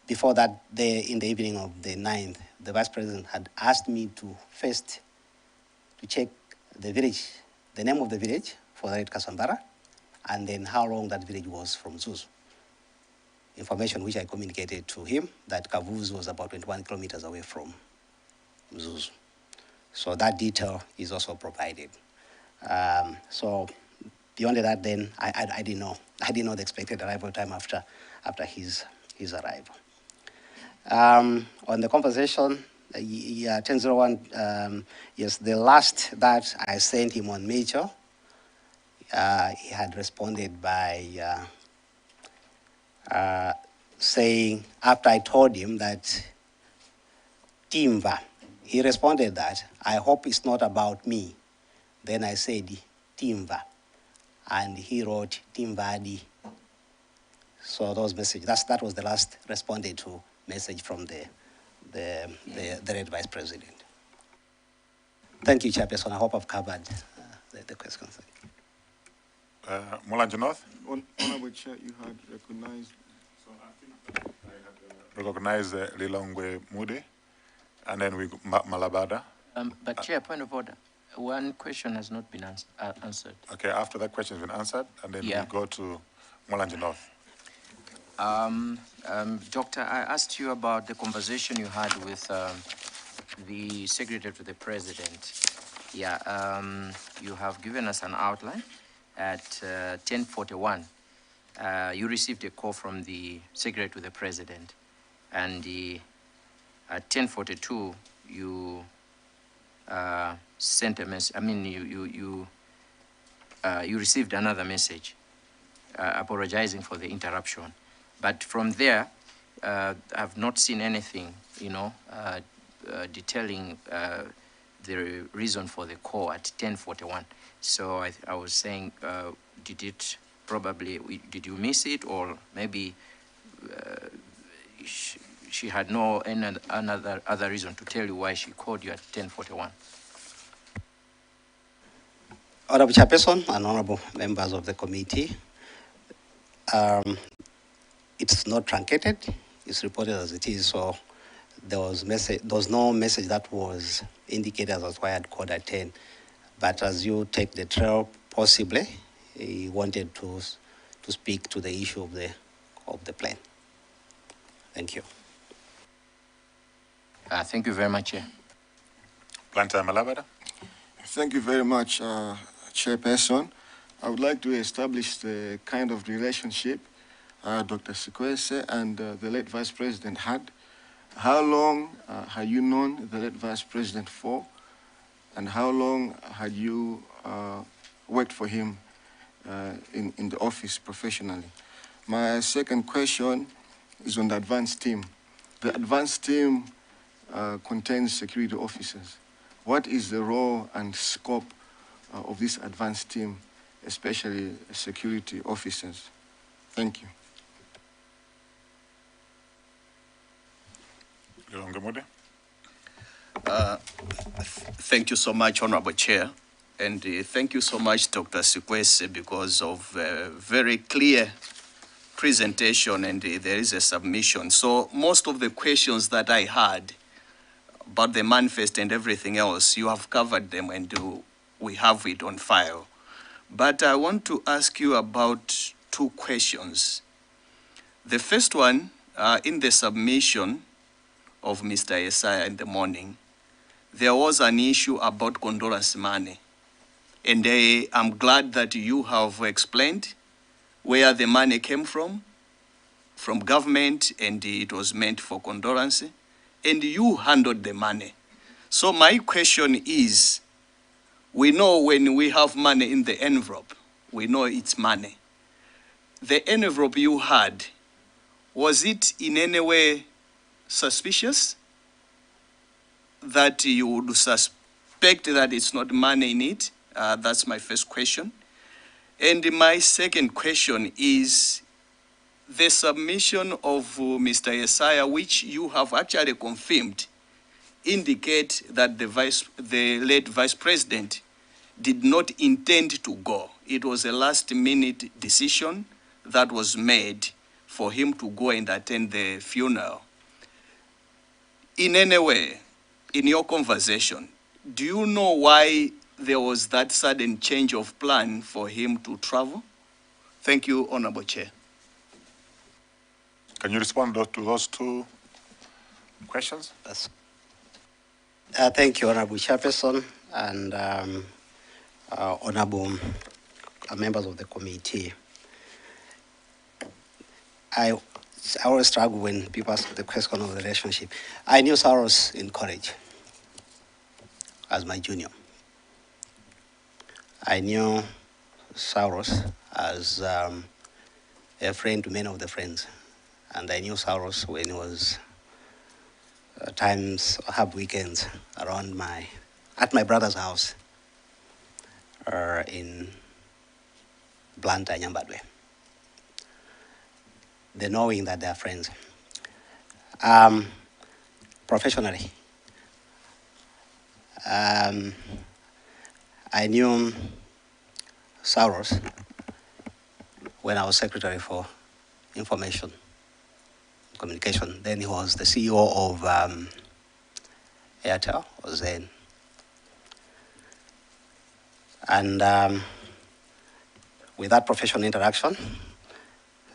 before that day, in the evening of the 9th, the Vice President had asked me to first to check the village, the name of the village for the Kasambara, and then how long that village was from Zuzu. Information which I communicated to him that Kavuzi was about 21 kilometers away from Zuzu. So that detail is also provided. So beyond that, then I didn't know. I didn't know the expected arrival time after his arrival. On the conversation, 1001, yes, the last that I sent him on Major, he had responded by saying, after I told him that Timva, he responded that, I hope it's not about me. Then I said, Timva. And he wrote Timvadi. So those messages, that was the last responded to message from the Red Vice President. Thank you, Chairperson. I hope I've covered the questions. Mulanje North? Honorable Chair, you had recognized. So I think I had recognized Lilongwe Mude, and then we Malabada. But Chair, point of order. One question has not been answered. Okay, after that question has been answered, and then we go to Mulanje North. Doctor, I asked you about the conversation you had with the Secretary to the President. Yeah, you have given us an outline. At 10:41, you received a call from the Secretary to the President, and at 10:42, you sent a message. I mean, you received another message apologizing for the interruption. But from there, I've not seen anything, detailing the reason for the call at 10:41. So I was saying, did you miss it, or maybe she had no other reason to tell you why she called you at 10:41? Honorable Chairperson and honorable members of the committee, it's not truncated. It's reported as it is. So there was no message that was indicated as why I had called at 10. But as you take the trail, possibly he wanted to speak to the issue of the plane. Thank you. Thank you very much, Chair. Planter Malabada. Thank you very much, Chairperson. I would like to establish the kind of relationship Dr. Sikwese and the late Vice President had. How long had you known the late Vice President for? And how long had you worked for him in the office professionally? My second question is on the advanced team. The advanced team contains security officers. What is the role and scope of this advanced team, especially security officers? Thank you. Thank you so much, Honorable Chair. And thank you so much, Dr. Sikwese, because of very clear presentation, and there is a submission. So most of the questions that I had about the manifest and everything else, you have covered them, and we have it on file. But I want to ask you about two questions. The first one, in the submission of Mr. Yesaya in the morning, there was an issue about condolence money. And I'm glad that you have explained where the money came from government, and it was meant for condolence, and you handled the money. So my question is, we know when we have money in the envelope, we know it's money. The envelope you had, was it in any way suspicious that you would suspect that it's not money in it? That's my first question. And my second question is the submission of Mr. Yesaya, which you have actually confirmed, indicate that the late Vice President did not intend to go. It was a last-minute decision that was made for him to go and attend the funeral. In any way, in your conversation, do you know why there was that sudden change of plan for him to travel? Thank you, Honorable Chair. Can you respond to those two questions? Yes. Thank you, Honorable Chairperson, and Honorable members of the committee. I always struggle when people ask the question of the relationship. I knew Saros in college as my junior. I knew Saros as a friend to many of the friends. And I knew Saros when he was times have weekends around at my brother's house in Blantyre, Nyambadwe. The knowing that they are friends. Professionally, I knew Saros when I was Secretary for Information Communication. Then he was the CEO of Airtel, was then. And with that professional interaction,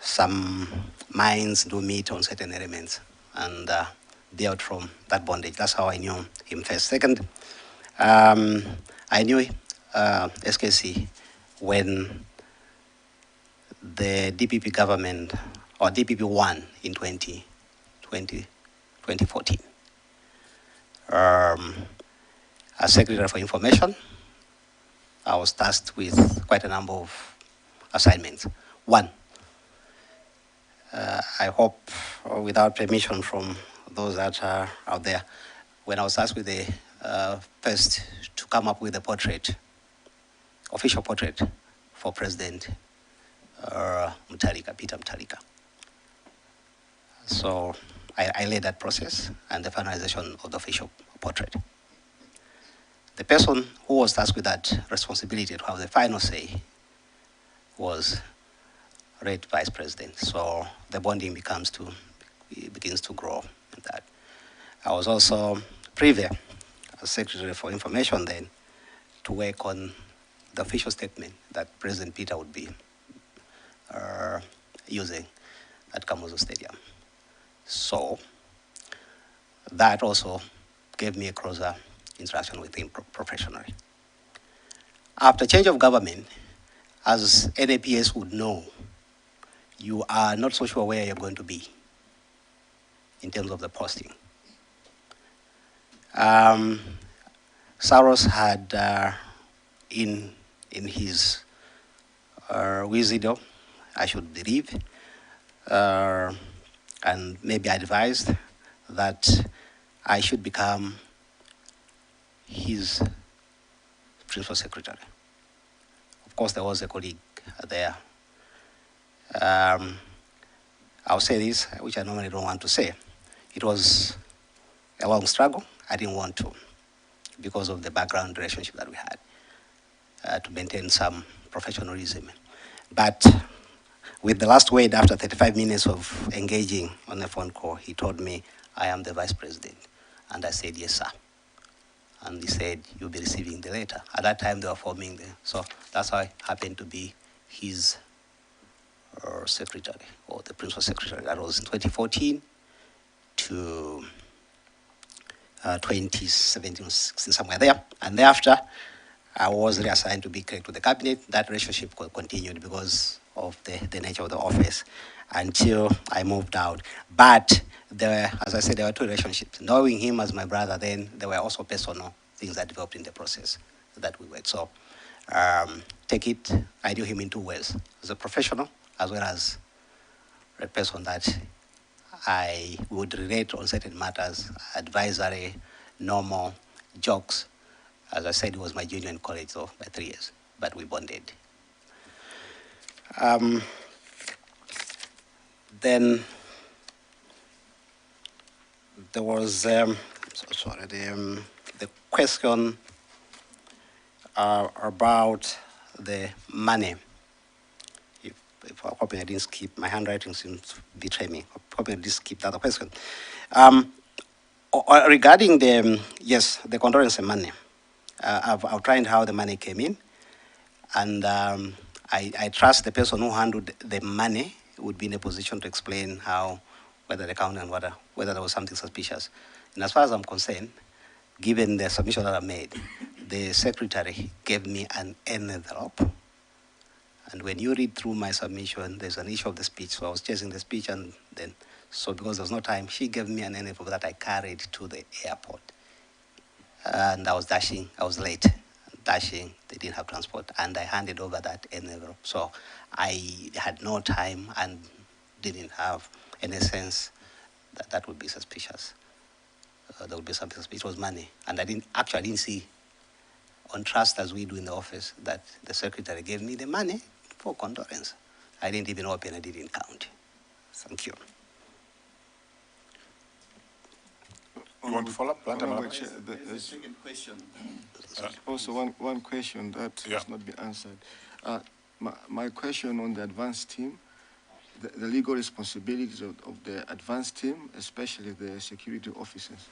some minds do meet on certain elements and build from that bondage. That's how I knew him first. Second, I knew SKC when the DPP government, or DPP won in 2014. As Secretary for Information, I was tasked with quite a number of assignments. One, I hope, without permission from those that are out there, when I was tasked with the first to come up with a portrait, official portrait for President Peter Mutharika. So I led that process and the finalization of the official portrait. The person who was tasked with that responsibility to have the final say was late Vice President. So the bonding begins to grow in that. I was also privy as Secretary for Information then to work on the official statement that President Peter would be using at Kamuzu Stadium. So that also gave me a closer interaction with him professionally. After change of government, as NAPS would know, you are not so sure where you're going to be in terms of the posting. Saros had, in his wisdom, I should believe, and maybe advised that I should become his principal secretary. Of course, there was a colleague there. I'll say this, which I normally don't want to say. It was a long struggle. I didn't want to, because of the background relationship that we had, to maintain some professionalism. But with the last word, after 35 minutes of engaging on a phone call, he told me, I am the Vice President. And I said, yes, sir. And he said, you'll be receiving the letter. At that time, they were forming so that's how I happened to be his secretary, or the principal secretary. That was in 2014 to 2017, somewhere there. And thereafter, I was reassigned to be clerk to the cabinet. That relationship continued because of the nature of the office until I moved out. But as I said, there were two relationships. Knowing him as my brother, then there were also personal things that developed in the process that we worked. So take it, I knew him in two ways, as a professional, as well as a person that I would relate on certain matters, advisory, normal jokes. As I said, he was my junior in college, so by 3 years, but we bonded. Then there was the question about the money. If I'm hoping I didn't skip, my handwriting seems to betray me. I'm hoping I didn't skip the other question. Regarding the, yes, the condolence money, I've outlined how the money came in, and I trust the person who handled the money would be in a position to explain how, whether the account and whether there was something suspicious. And as far as I'm concerned, given the submission that I made, the secretary gave me an envelope. And when you read through my submission, there's an issue of the speech. So I was chasing the speech, and then, so because there was no time, she gave me an envelope that I carried to the airport. And I was dashing, I was late, dashing, they didn't have transport, and I handed over that envelope. So I had no time and didn't have any sense that that would be suspicious. There would be something suspicious. It was money. And I didn't see on trust as we do in the office that the secretary gave me the money for condolence. I didn't even open, I didn't count. Thank you. You want to follow up? There's second question. Also one question that has not been answered. My question on the advance team, the legal responsibilities of the advance team, especially the security officers.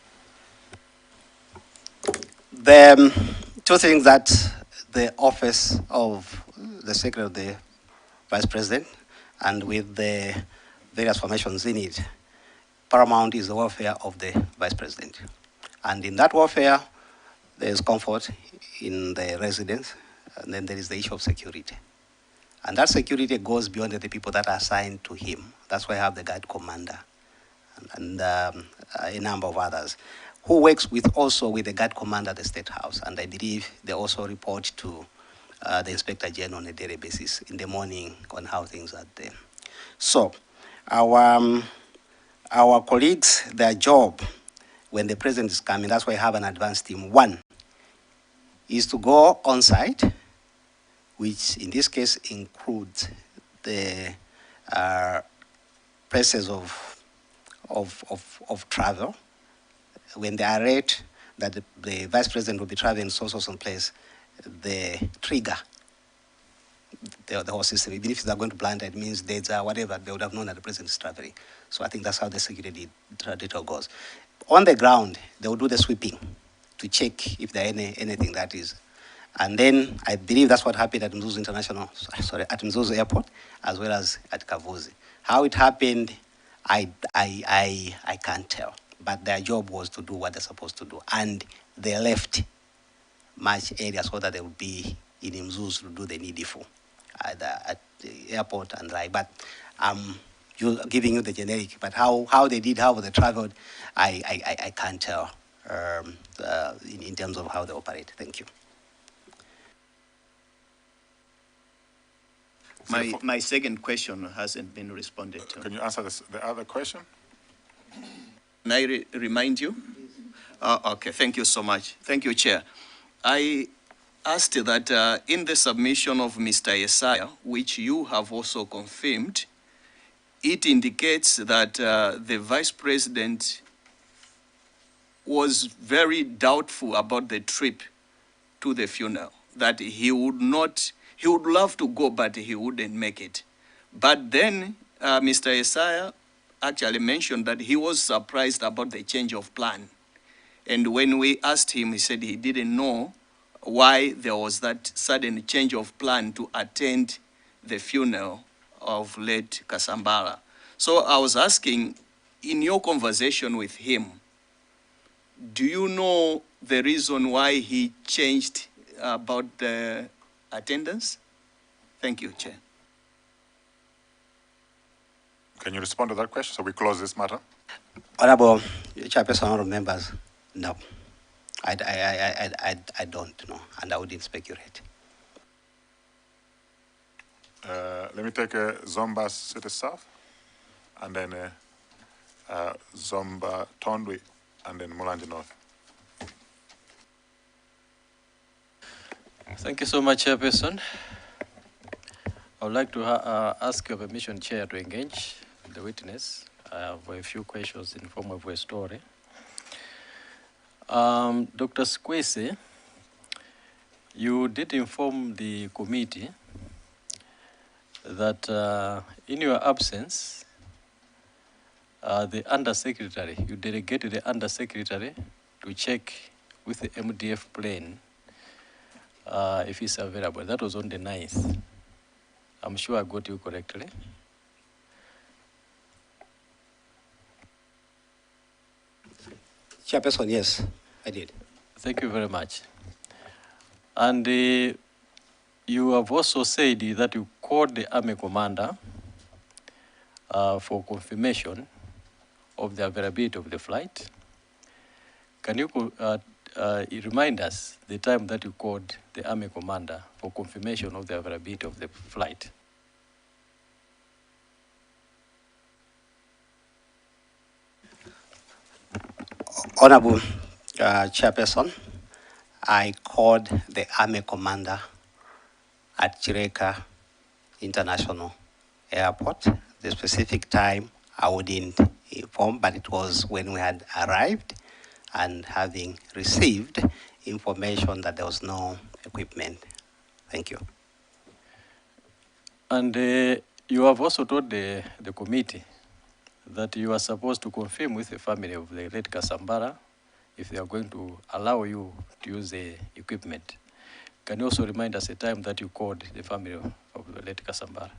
The two things that the office of the Secretary of the Vice President and with the various formations in it, paramount is the welfare of the Vice President. And in that welfare, there is comfort in the residents, and then there is the issue of security. And that security goes beyond the people that are assigned to him. That's why I have the guard commander and a number of others who works also with the guard commander at the State House. And I believe they also report to the Inspector General on a daily basis in the morning on how things are there. So our colleagues, their job when the president is coming, that's why I have an advance team. One is to go on site, which in this case includes the places of travel. When they are read that the Vice President will be traveling so some place, the trigger the whole system. Even if they're going to blind, it means data, whatever, they would have known that the president is traveling. So I think that's how the security data goes. On the ground, they will do the sweeping to check if there anything that is. And then I believe that's what happened at Mzuzu at Mzuzu Airport, as well as at Kavuzi. How it happened, I can't tell. But their job was to do what they're supposed to do. And they left much area so that they would be in Mzuzu to do the needful at the airport and like. But I'm giving you the generic. But how they did, how they traveled, I can't tell in terms of how they operate. Thank you. My second question hasn't been responded to. Can you answer the other question? Can I remind you? Okay, thank you so much. Thank you, Chair. I asked that in the submission of Mr. Yesaya, which you have also confirmed, it indicates that the Vice President was very doubtful about the trip to the funeral, that he would love to go, but he wouldn't make it. But then Mr. Yesaya actually mentioned that he was surprised about the change of plan. And when we asked him, he said he didn't know why there was that sudden change of plan to attend the funeral of late Kasambara. So I was asking, in your conversation with him, do you know the reason why he changed about the attendance? Thank you, Chair. Can you respond to that question so we close this matter? Honorable Chairperson, honorable members, no. I don't know, and I wouldn't speculate. Let me take Zomba City South, and then Zomba Tondwe, and then Mulanje North. Thank you so much, Chairperson. I would like to ask your permission, Chair, to engage the witness. I have a few questions in form of a story. Dr. Sikwese, you did inform the committee that in your absence, the Undersecretary, you delegated the Undersecretary to check with the MDF plane if it's available. That was on the 9th. I'm sure I got you correctly. Chairperson, yes, I did. Thank you very much. And you have also said that you called the Army Commander for confirmation of the availability of the flight. Can you remind us the time that you called the Army Commander for confirmation of the availability of the flight? Honorable Chairperson, I called the Army Commander at Chireka International Airport. The specific time I wouldn't inform, but it was when we had arrived and having received information that there was no equipment. Thank you. And you have also told the committee that you are supposed to confirm with the family of the late Kasambara if they are going to allow you to use the equipment. Can you also remind us the time that you called the family of the late Kasambara?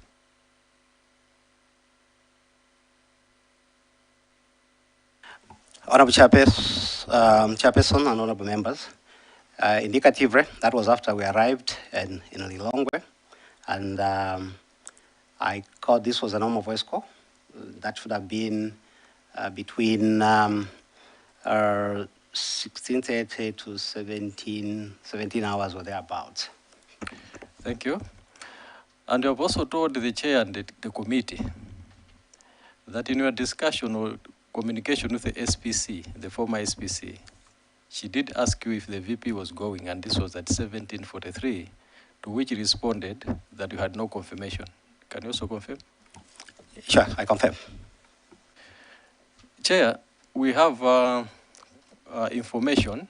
Honorable Chairperson and honorable members, indicatively, that was after we arrived in Lilongwe, and I called, this was a normal voice call. That should have been between 16:30 to 17 hours or thereabouts. Thank you. And you have also told the chair and the committee that in your discussion or communication with the SPC, the former SPC, she did ask you if the VP was going, and this was at 17:43, to which you responded that you had no confirmation. Can you also confirm? Sure, I confirm. Chair, we have information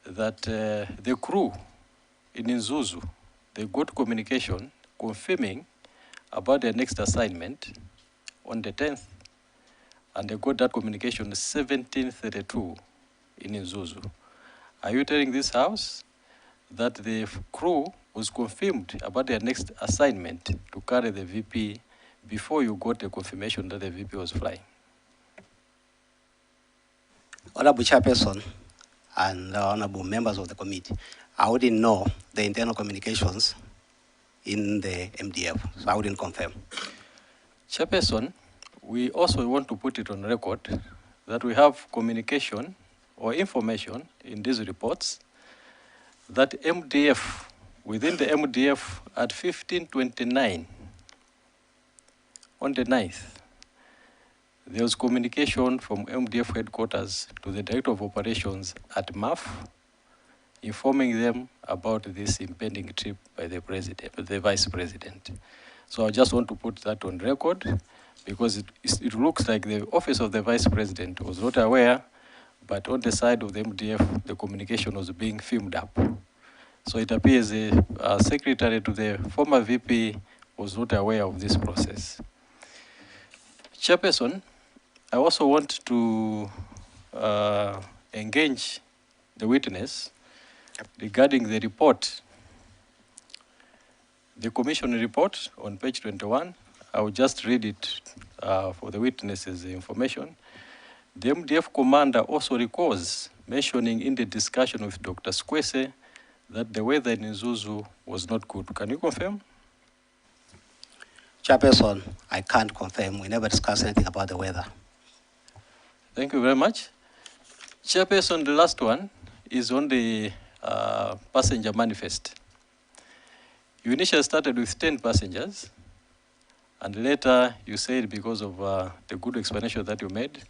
that the crew in Nzuzu, they got communication confirming about their next assignment on the 10th, and they got that communication 17:32 in Nzuzu. Are you telling this house that the crew was confirmed about their next assignment to carry the VP before you got the confirmation that the VP was flying? Honorable Chairperson and honorable members of the committee, I wouldn't know the internal communications in the MDF, so I wouldn't confirm. Chairperson, we also want to put it on record that we have communication or information in these reports that MDF, within the MDF at 15:29 on the 9th, there was communication from MDF headquarters to the Director of Operations at MAF, informing them about this impending trip by the President, the Vice President. So I just want to put that on record because it looks like the Office of the Vice President was not aware, but on the side of the MDF, the communication was being filmed up. So it appears the Secretary to the former VP was not aware of this process. Chairperson, I also want to engage the witness regarding the report, the commission report on page 21. I will just read it for the witnesses' information. The MDF commander also recalls mentioning in the discussion with Dr. Sikwese that the weather in Nzuzu was not good. Can you confirm? Chairperson, I can't confirm. We never discussed anything about the weather. Thank you very much. Chairperson, the last one is on the passenger manifest. You initially started with 10 passengers, and later you said because of the good explanation that you made,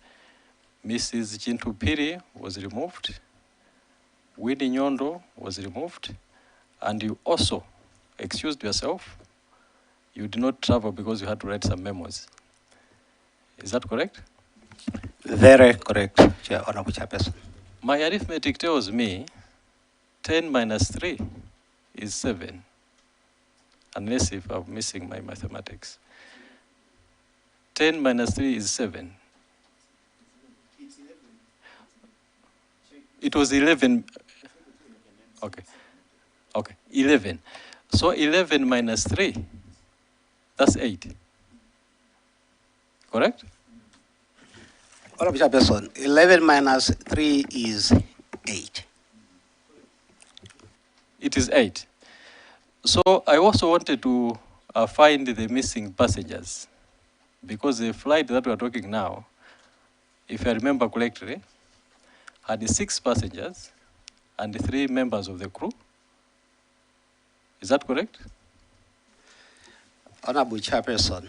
Mrs. Chintu Piri was removed, Winnie Nyondo was removed, And you also excused yourself. You did not travel because you had to write some memos. Is that correct? Very correct, Honorable Chairperson. My arithmetic tells me 10 minus 3 is 7, unless if I'm missing my mathematics. 10 minus 3 is 7. It was 11. Okay. Okay, 11. So 11 minus 3, that's 8. Correct? Honorable Chairperson, 11 minus 3 is 8. It is 8. So I also wanted to find the missing passengers, because the flight that we are talking now, if I remember correctly, had 6 passengers and 3 members of the crew. Is that correct? Honorable Chairperson,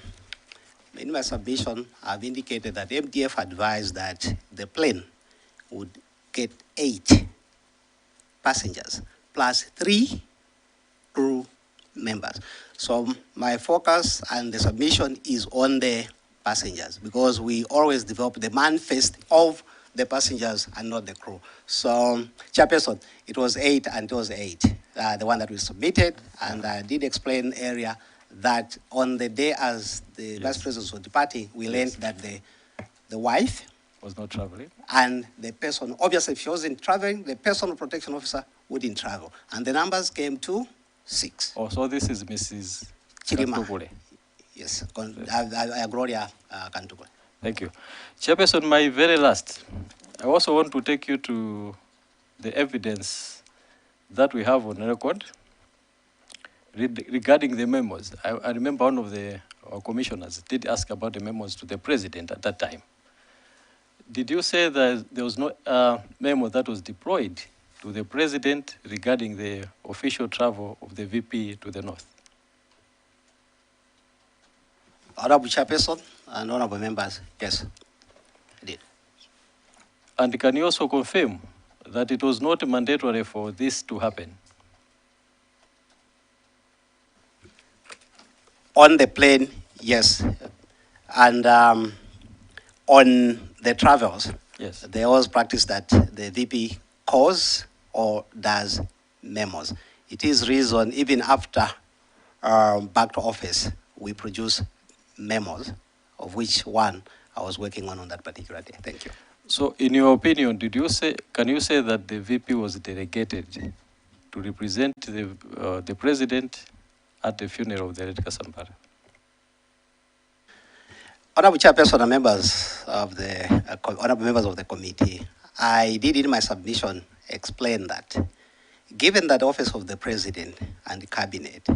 in my submission, I've indicated that MDF advised that the plane would get 8 passengers plus 3 crew members. So my focus and the submission is on the passengers, because we always develop the manifest of the passengers and not the crew. So, Chairperson, it was 8 and it was 8, the one that we submitted, and I did explain earlier that on the day as the Vice President was departing, we learned that the wife was not traveling, and the person, obviously if she wasn't traveling, the personal protection officer wouldn't travel. And the numbers came to 6. Oh, so this is Mrs. Chirima. Kantukule. Yes, Gloria Kantukule. Thank you. Chairperson, my very last, I also want to take you to the evidence that we have on record regarding the memos. I remember one of our commissioners did ask about the memos to the president at that time. Did you say that there was no memo that was deployed to the president regarding the official travel of the VP to the north? Honorable Chairperson and honorable members, yes, I did. And can you also confirm that it was not mandatory for this to happen? On the plane, yes. And on the travels, yes, there was practice that the VP calls or does memos. It is reason, even after back to office, we produce memos, of which one I was working on that particular day. Thank you. So in your opinion, can you say that the VP was delegated to represent the president at the funeral of the late Kasampara? Honorable Chairperson and members of the honorable members of the committee, I did in my submission explain that given that the office of the president and the cabinet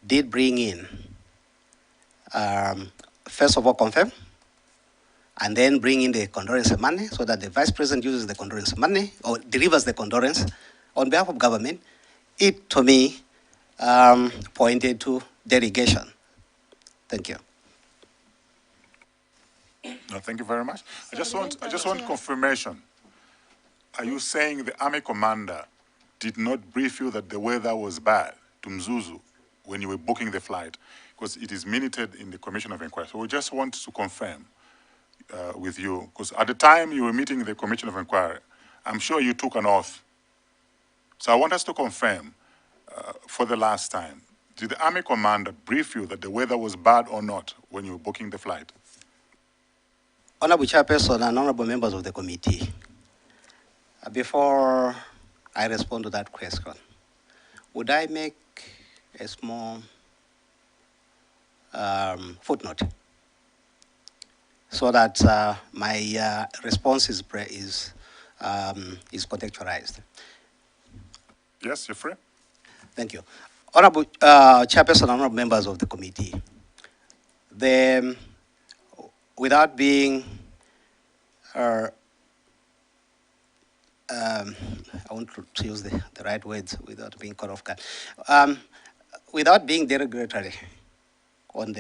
did bring in, first of all confirm, and then bring in the condolence money so that the vice president uses the condolence money or delivers the condolence on behalf of government, it to me pointed to delegation. Thank you. No, thank you very much. I just want confirmation. Are you saying the army commander did not brief you that the weather was bad to Mzuzu when you were booking the flight? Because it is minuted in the Commission of Inquiry. So we just want to confirm with you, because at the time you were meeting the Commission of Inquiry, I'm sure you took an oath. So I want us to confirm for the last time, did the army commander brief you that the weather was bad or not when you were booking the flight? Honorable Chairperson and honorable members of the committee, before I respond to that question, would I make a small footnote so that my response is contextualized? Yes, you're free. Thank you. Honorable Chairperson and honorable members of the committee, without being, I want to use the right words without being caught off guard, without being derogatory on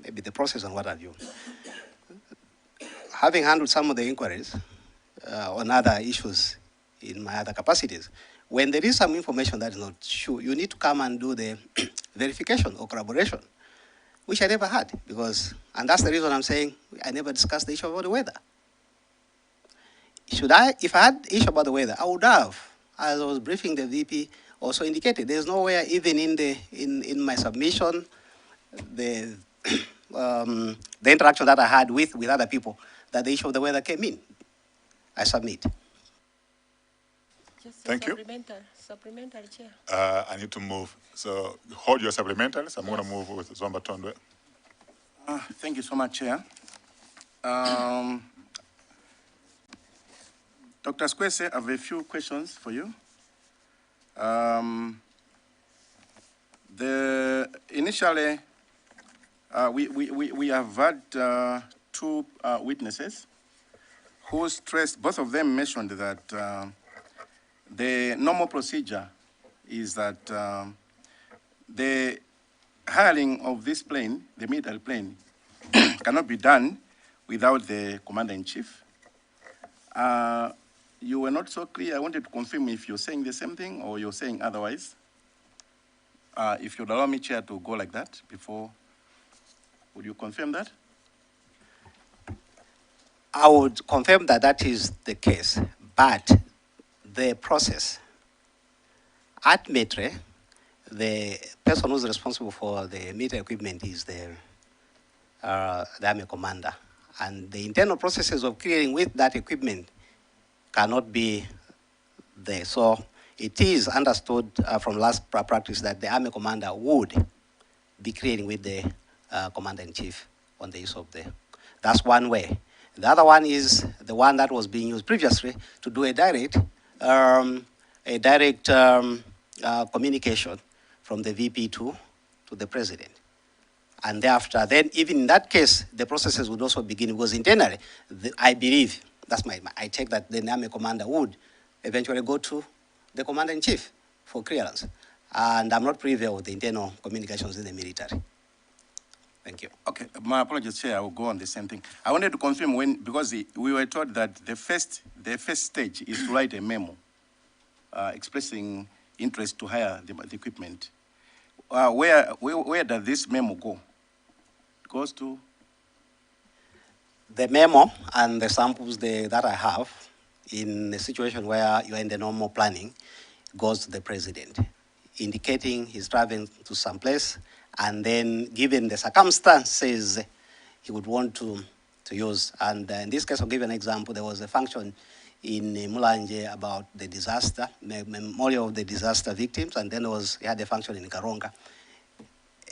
maybe the process and what have you, having handled some of the inquiries on other issues in my other capacities, when there is some information that is not true, you need to come and do the verification or corroboration, which I never had, and that's the reason I'm saying I never discussed the issue about the weather. If I had issue about the weather, I would have, as I was briefing the VP, also indicated. There's nowhere, even in my submission, the interaction that I had with other people, that the issue of the weather came in. I submit. Thank you. Supplementary, Chair. I need to move. So hold your supplementaries. I'm going to move with Zomba Tondwe. Thank you so much, Chair. Dr. Sikwese, I have a few questions for you. Initially, we have had two witnesses who stressed, both of them mentioned that the normal procedure is that the hiring of this plane, the military plane, cannot be done without the commander-in-chief. You were not so clear. I wanted to confirm if you're saying the same thing or you're saying otherwise. If you'd allow me, Chair, to go like that before, would you confirm that? I would confirm that that is the case, but the process at Metre, the person who's responsible for the military equipment is the Army commander, and the internal processes of clearing with that equipment cannot be there. So it is understood from last practice that the Army commander would be clearing with the commander-in-chief on the use of that's one way. The other one is the one that was being used previously to do a direct communication from the VP to the president. And thereafter, then even in that case, the processes would also begin, because internally, I believe, I take that the Army commander would eventually go to the commander-in-chief for clearance. And I'm not privy with the internal communications in the military. Thank you. Okay, my apologies, Chair, I will go on the same thing. I wanted to confirm because we were told that the first stage is to write a memo expressing interest to hire the equipment. Where does this memo go? It goes to? The memo and the samples that I have in a situation where you are in the normal planning goes to the president, indicating he's traveling to some place, and then given the circumstances he would want to use. And in this case, I'll give an example. There was a function in Mulanje about the disaster, memorial of the disaster victims, and then he had a function in Karonga.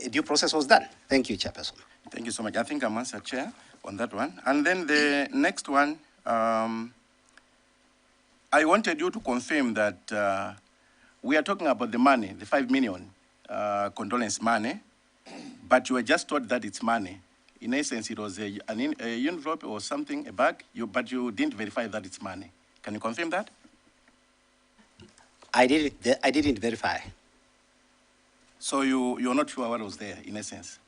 A due process was done. Thank you, Chairperson. Thank you so much. I think I'm answered, Chair, on that one. And then the next one, I wanted you to confirm that we are talking about the money, the 5 million condolence money, but you were just told that it's money. In essence, it was a envelope or something, a bag, but you didn't verify that it's money. Can you confirm that? I didn't verify. So you're not sure what was there, in essence?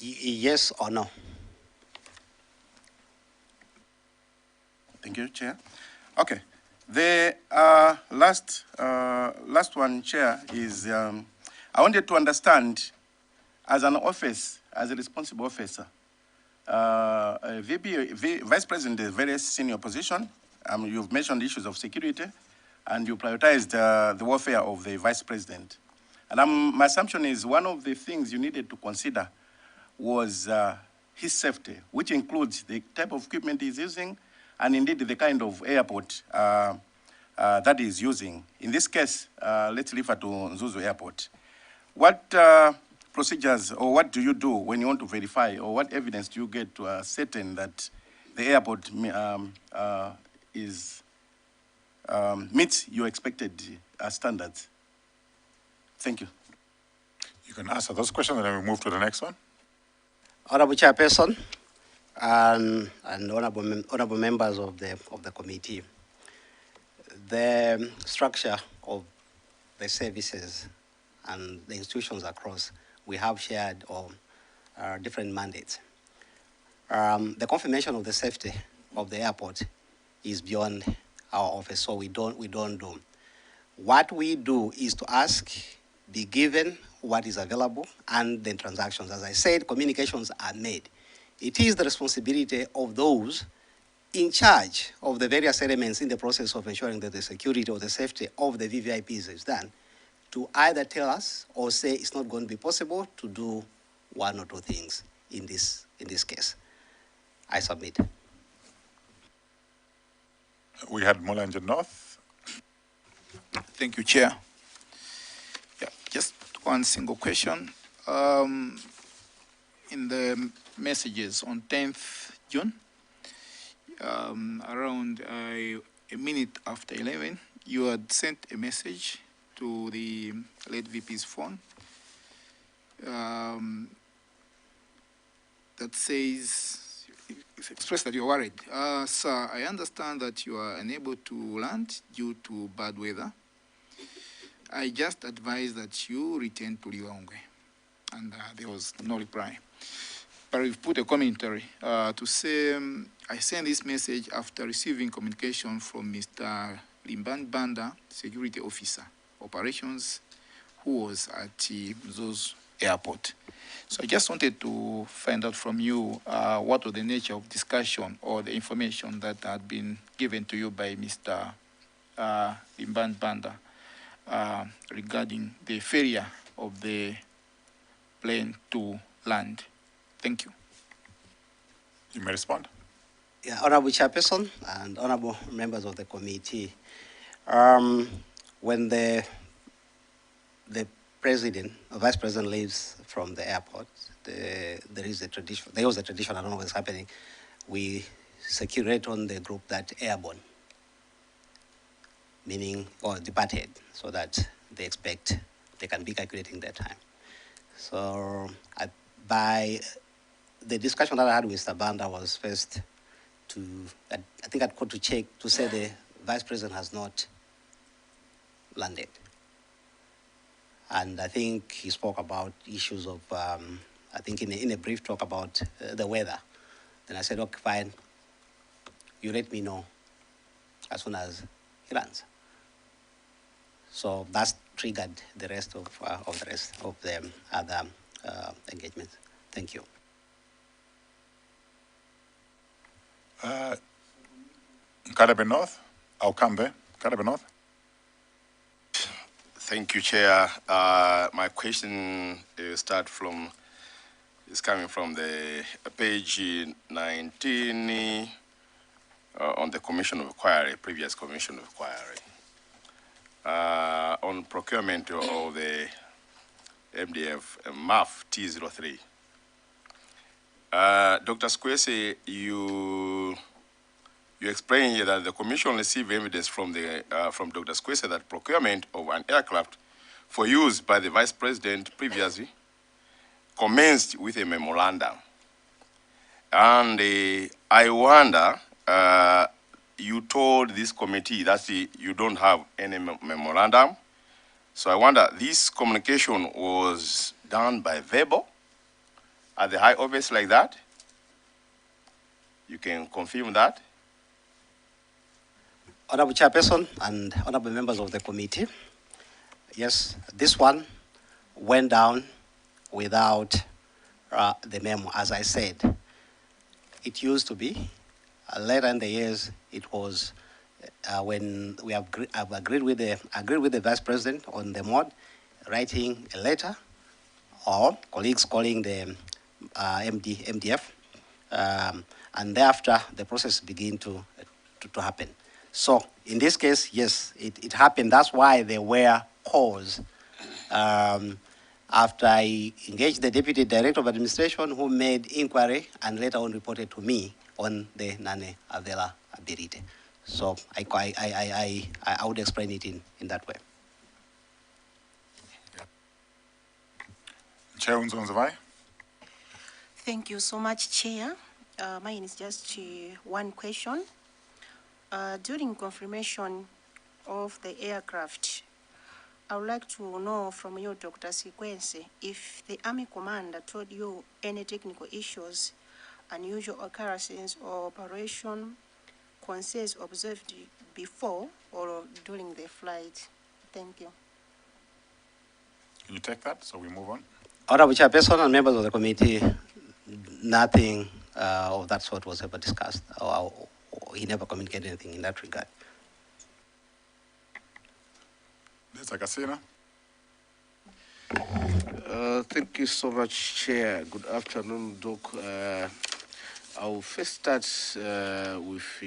Yes or no? Thank you, Chair. Okay. The last one, Chair, is I wanted to understand, as an office, as a responsible officer, Vice President is a very senior position. You've mentioned issues of security, and you prioritized the welfare of the Vice President. And my assumption is one of the things you needed to consider was his safety, which includes the type of equipment he's using, and indeed the kind of airport that he's using. In this case, let's refer to Nzuzu Airport. What procedures or what do you do when you want to verify, or what evidence do you get to ascertain that the airport meets your expected standards? Thank you. You can answer those questions and then we move to the next one. Honorable Chairperson and honorable members of the committee, the structure of the services and the institutions across, we have shared different mandates. The confirmation of the safety of the airport is beyond our office, so we don't do. What we do is to ask, be given what is available, and then transactions. As I said, communications are made. It is the responsibility of those in charge of the various elements in the process of ensuring that the security or the safety of the VVIPs is done, to either tell us or say it's not going to be possible to do one or two things in this case. I submit. We had Mulanje North. Thank you, Chair. Yeah, just one single question. In the messages on 10th June, around a minute after 11, you had sent a message to the late VP's phone that says, express that you're worried. Sir, I understand that you are unable to land due to bad weather. I just advise that you return to Lilongwe. And there was no reply. But we've put a commentary to say, I sent this message after receiving communication from Mr. Limban Banda, Security Officer, Operations, who was at Mzo's airport. So I just wanted to find out from you what was the nature of discussion or the information that had been given to you by Mr. Limban Banda regarding the failure of the plane to land. Thank you. You may respond. Yeah, Honorable Chairperson and honorable members of the committee. When the president, or vice president leaves from the airport, there was a tradition, I don't know what's happening. We circulate on the group that airborne, meaning, or departed, so that they expect they can be calculating their time. So by the discussion that I had with Mr. Banda was first I think I'd called to check to say the vice president has not landed. And I think he spoke about issues of, I think in a brief talk about the weather. Then I said, okay, fine, you let me know as soon as he lands. So that's triggered the rest of the other engagements. Thank you. Kadabe North, I'll come there. Kadabe North. Thank you, Chair. My question is coming from the page 19 on the Commission of Inquiry, previous Commission of Inquiry, on procurement of the MDF MAF T03. Dr. Sikwese, you explained here that the Commission received evidence from Dr. Sikwese that procurement of an aircraft for use by the Vice President previously commenced with a memorandum. And I wonder, you told this committee that you don't have any memorandum. So I wonder, this communication was done by verbal at the high office like that? You can confirm that? Honorable Chairperson and honorable members of the committee, yes, this one went down without the memo. As I said, it used to be. Later in the years, it was when we have agreed with the Vice President on the mod, writing a letter, or colleagues calling the MDF, and thereafter the process began to happen. So in this case, yes, it happened. That's why there were calls. After I engaged the Deputy Director of Administration, who made inquiry and later on reported to me on the Nane Avela ability. So I would explain it in that way. Chair Unzonzavai. Thank you so much, Chair. Mine is just one question. During confirmation of the aircraft, I would like to know from you, Dr. Sikwese, if the Army Commander told you any technical issues unusual occurrences or operation concerns observed before or during the flight? Thank you. Can you take that so we move on? Honorable Chairperson and members of the committee, nothing of that sort was ever discussed, or he never communicated anything in that regard. Zakasina. Thank you so much, Chair. Good afternoon, Doc. I'll first start with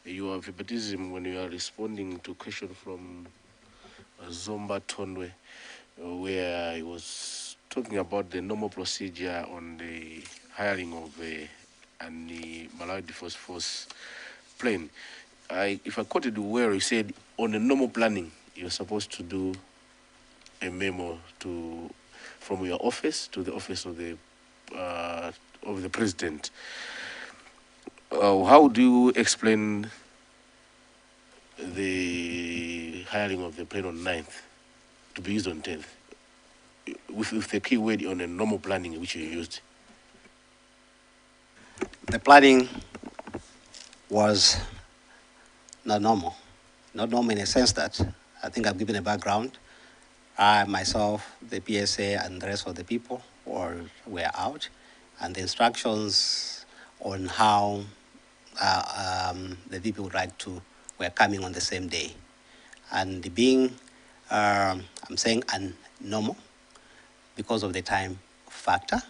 your verbatism when you are responding to a question from Zomba Tonwe, where he was talking about the normal procedure on the hiring of the Malawi Defense Force plane. If I quoted you well, he said on the normal planning, you're supposed to do a memo from your office to the office of the president. How do you explain the hiring of the plane on 9th to be used on 10th, with the key word on a normal planning which you used? The planning was not normal. Not normal in a sense that I think I've given a background. I, myself, the PSA, and the rest of the people were out, and the instructions on how the VP would like to were coming on the same day. And being, I'm saying, abnormal because of the time factor.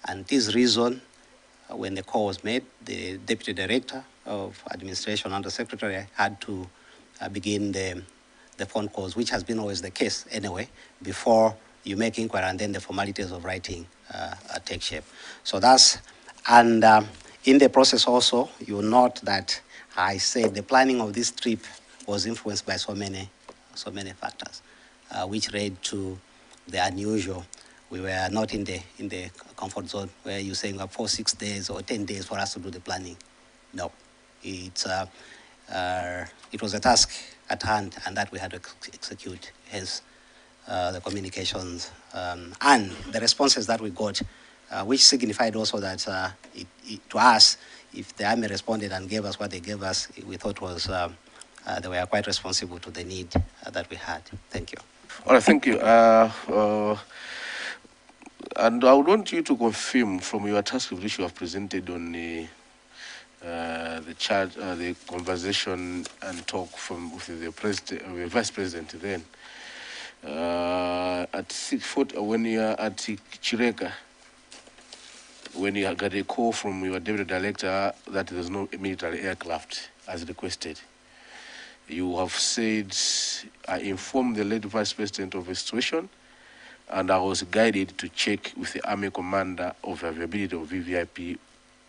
And this reason, when the call was made, the Deputy Director of Administration, Under Secretary, had to begin the phone calls, which has been always the case anyway, before you make inquiry and then the formalities of writing take shape. So that's, and in the process also, you note that I said the planning of this trip was influenced by so many factors, which led to the unusual. We were not in the comfort zone where you're saying 4, 6 days or 10 days for us to do the planning. No, it was a task at hand, and that we had to execute. Hence, the communications and the responses that we got, which signified also that to us, if the Army responded and gave us what they gave us, we thought was they were quite responsible to the need that we had. Thank you. All right, thank you. And I would want you to confirm from your task which you have presented on the conversation and talk with the president, the vice president. Then at 6:40, when you are at Chireka, when you got a call from your deputy director that there's no military aircraft as requested, you have said, I informed the late vice president of the situation, and I was guided to check with the Army commander of availability of VVIP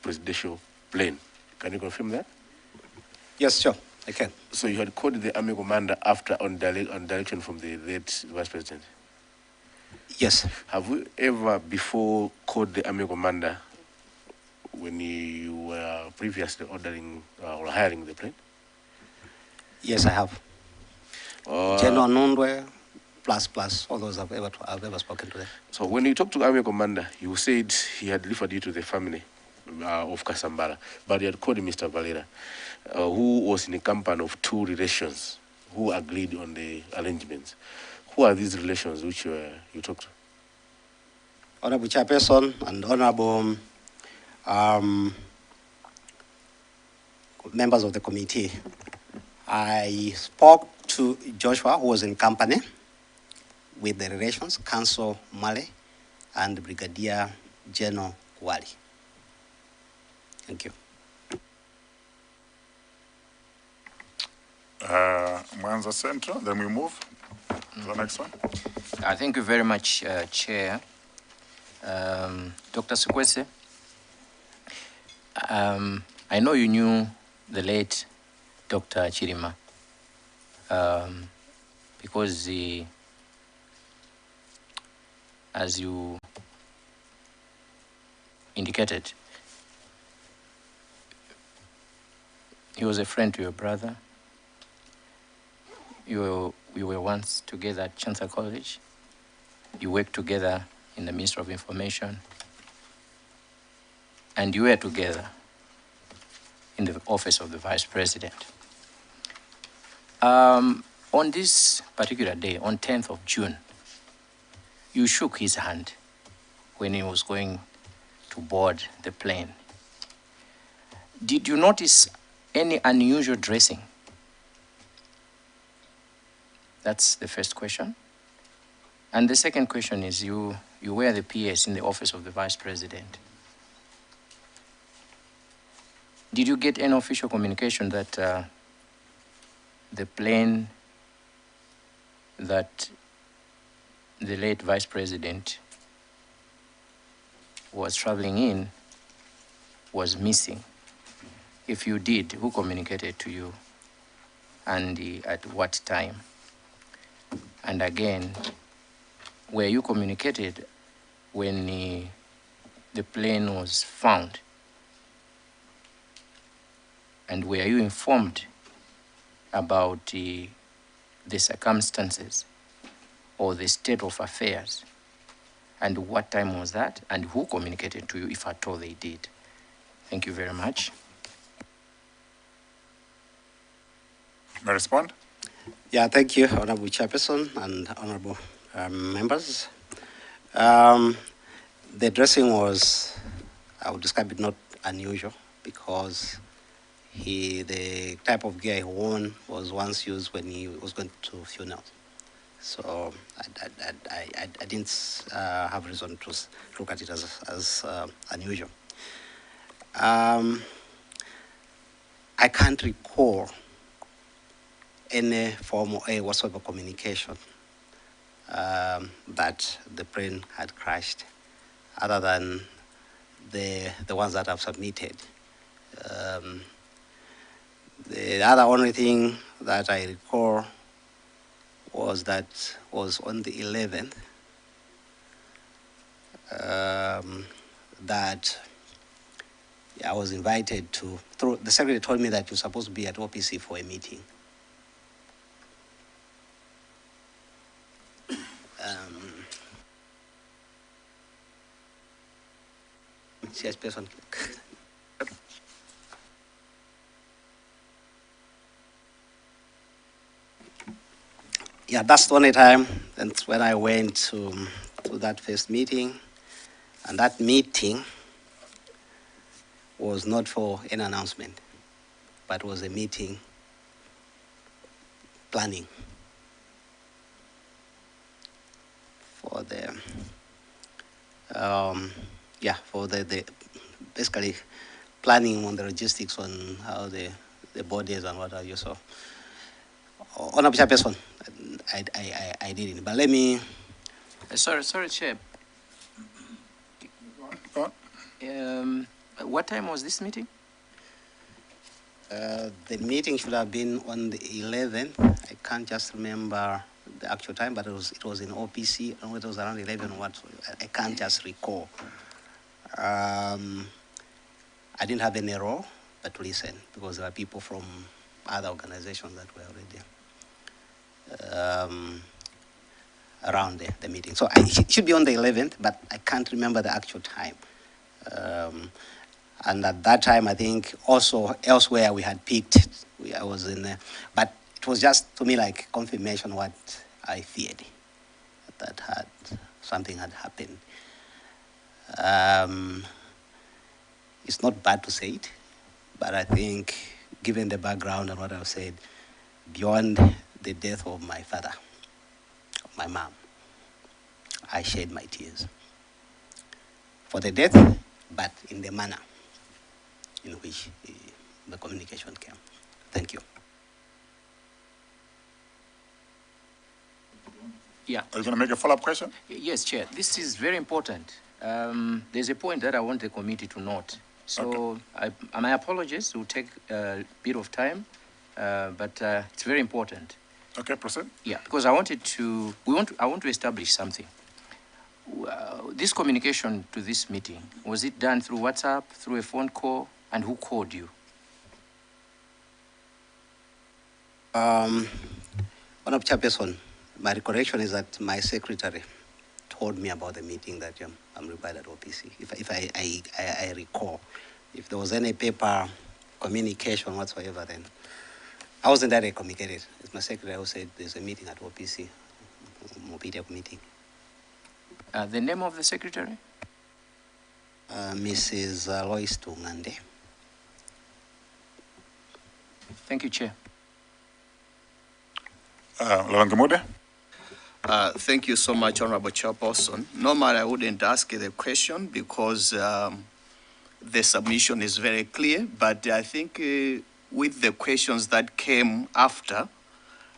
presidential plane. Can you confirm that? Yes, sure, I can. So you had called the Army commander after on direction from the late vice president? Yes. Have you ever before called the Army commander when you were previously ordering or hiring the plane? Yes, I have. General Nundwe, plus, all those I've ever spoken to them. So when you talked to Army commander, you said he had referred you to the family of Kasambara, but he had called Mr. Valera, who was in a company of 2 relations who agreed on the arrangements. Who are these relations which you talked to? Honorable Chairperson and Honorable members of the committee, I spoke to Joshua, who was in company with the relations, Council Male and Brigadier General Wali. Thank you. Mwanza Central, then we move to the next one. Thank you very much, Chair. Dr. Sikwese, I know you knew the late Dr. Chirima because as you indicated, he was a friend to your brother. We were once together at Chancellor College. You worked together in the Ministry of Information. and you were together in the office of the Vice President. On this particular day, on 10th of June, you shook his hand when he was going to board the plane. Did you notice any unusual dressing? That's the first question. And the second question is, you were the PS in the office of the Vice President. Did you get any official communication that the plane that the late Vice President was traveling in was missing? If you did, who communicated to you, and at what time? And again, were you communicated when the plane was found? And were you informed about the circumstances or the state of affairs? And what time was that? And who communicated to you, if at all they did? Thank you very much. May I respond? Yeah, thank you, Honorable Chairperson and Honorable members. The dressing was, I would describe it, not unusual, because the type of gear he wore was once used when he was going to funerals. So I didn't have reason to look at it as unusual. I can't recall any form or whatsoever communication that the plane had crashed, other than the ones that I've submitted. The other only thing that I recall was on the 11th that I was invited to, the secretary told me that you're supposed to be at OPC for a meeting. Chairperson. Yeah, that's the only time. That's when I went to that first meeting. And that meeting was not for an announcement, but was a meeting planning for the, basically planning on the logistics on how the bodies and what have you. So, Honorable Chairperson, I didn't. But let me. Sorry, Chair. What time was this meeting? The meeting should have been on the 11th. I can't just remember the actual time, but it was in OPC. I don't know, it was around 11 or what. I can't just recall. I didn't have any role but to listen, because there were people from other organizations that were already around the meeting. So it should be on the 11th, but I can't remember the actual time. And at that time, I think also elsewhere we had picked, I was in there, but it was just to me like confirmation what I feared, that something had happened. It's not bad to say it, but I think given the background and what I've said, beyond the death of my father, of my mom, I shed my tears for the death, but in the manner in which the communication came. Thank you. Yeah. Are you going to make a follow-up question? Yes, Chair. This is very important. There's a point that I want the committee to note. So my apologies, it will take a bit of time, but it's very important. Okay, proceed. Yeah, because I want to establish something. This communication to this meeting, was it done through WhatsApp, through a phone call, and who called you? Honorable Chairperson, my recollection is that my secretary told me about the meeting that I'm required at OPC, if I recall. If there was any paper communication whatsoever, then I wasn't that communicated. It's my secretary who said there's a meeting at OPC, Mopidia meeting. The name of the secretary? Mrs. Lois Tungande. Thank you, Chair. Lalangamude? Thank you so much, Honorable Chairperson. Normally, I wouldn't ask the question because the submission is very clear, but I think with the questions that came after,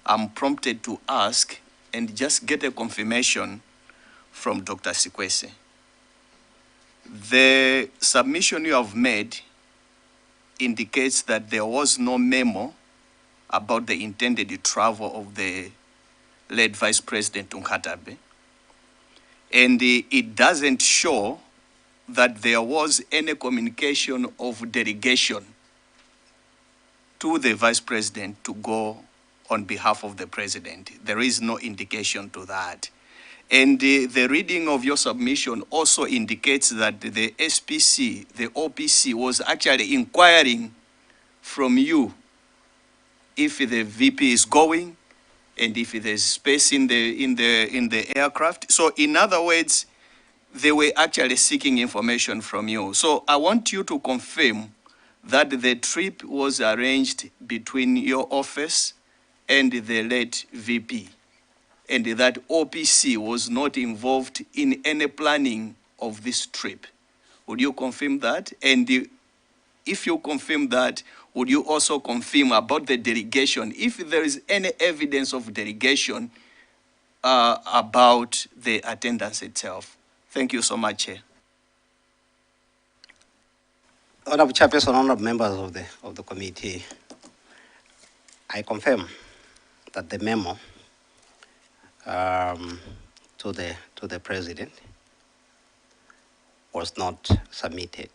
I'm prompted to ask and just get a confirmation from Dr. Sikwese. The submission you have made indicates that there was no memo about the intended travel of the late Vice President Nkatabe. And it doesn't show that there was any communication of delegation to the Vice President to go on behalf of the President. There is no indication to that. And the reading of your submission also indicates that the SPC, the OPC, was actually inquiring from you if the VP is going and if there's space in the aircraft. So in other words, they were actually seeking information from you. So I want you to confirm that the trip was arranged between your office and the late VP, and that OPC was not involved in any planning of this trip. Would you confirm that? And if you confirm that, would you also confirm about the delegation, if there is any evidence of delegation about the attendance itself? Thank you so much, Chair. Honorable Chairperson, honorable members of the committee, I confirm that the memo to the President was not submitted.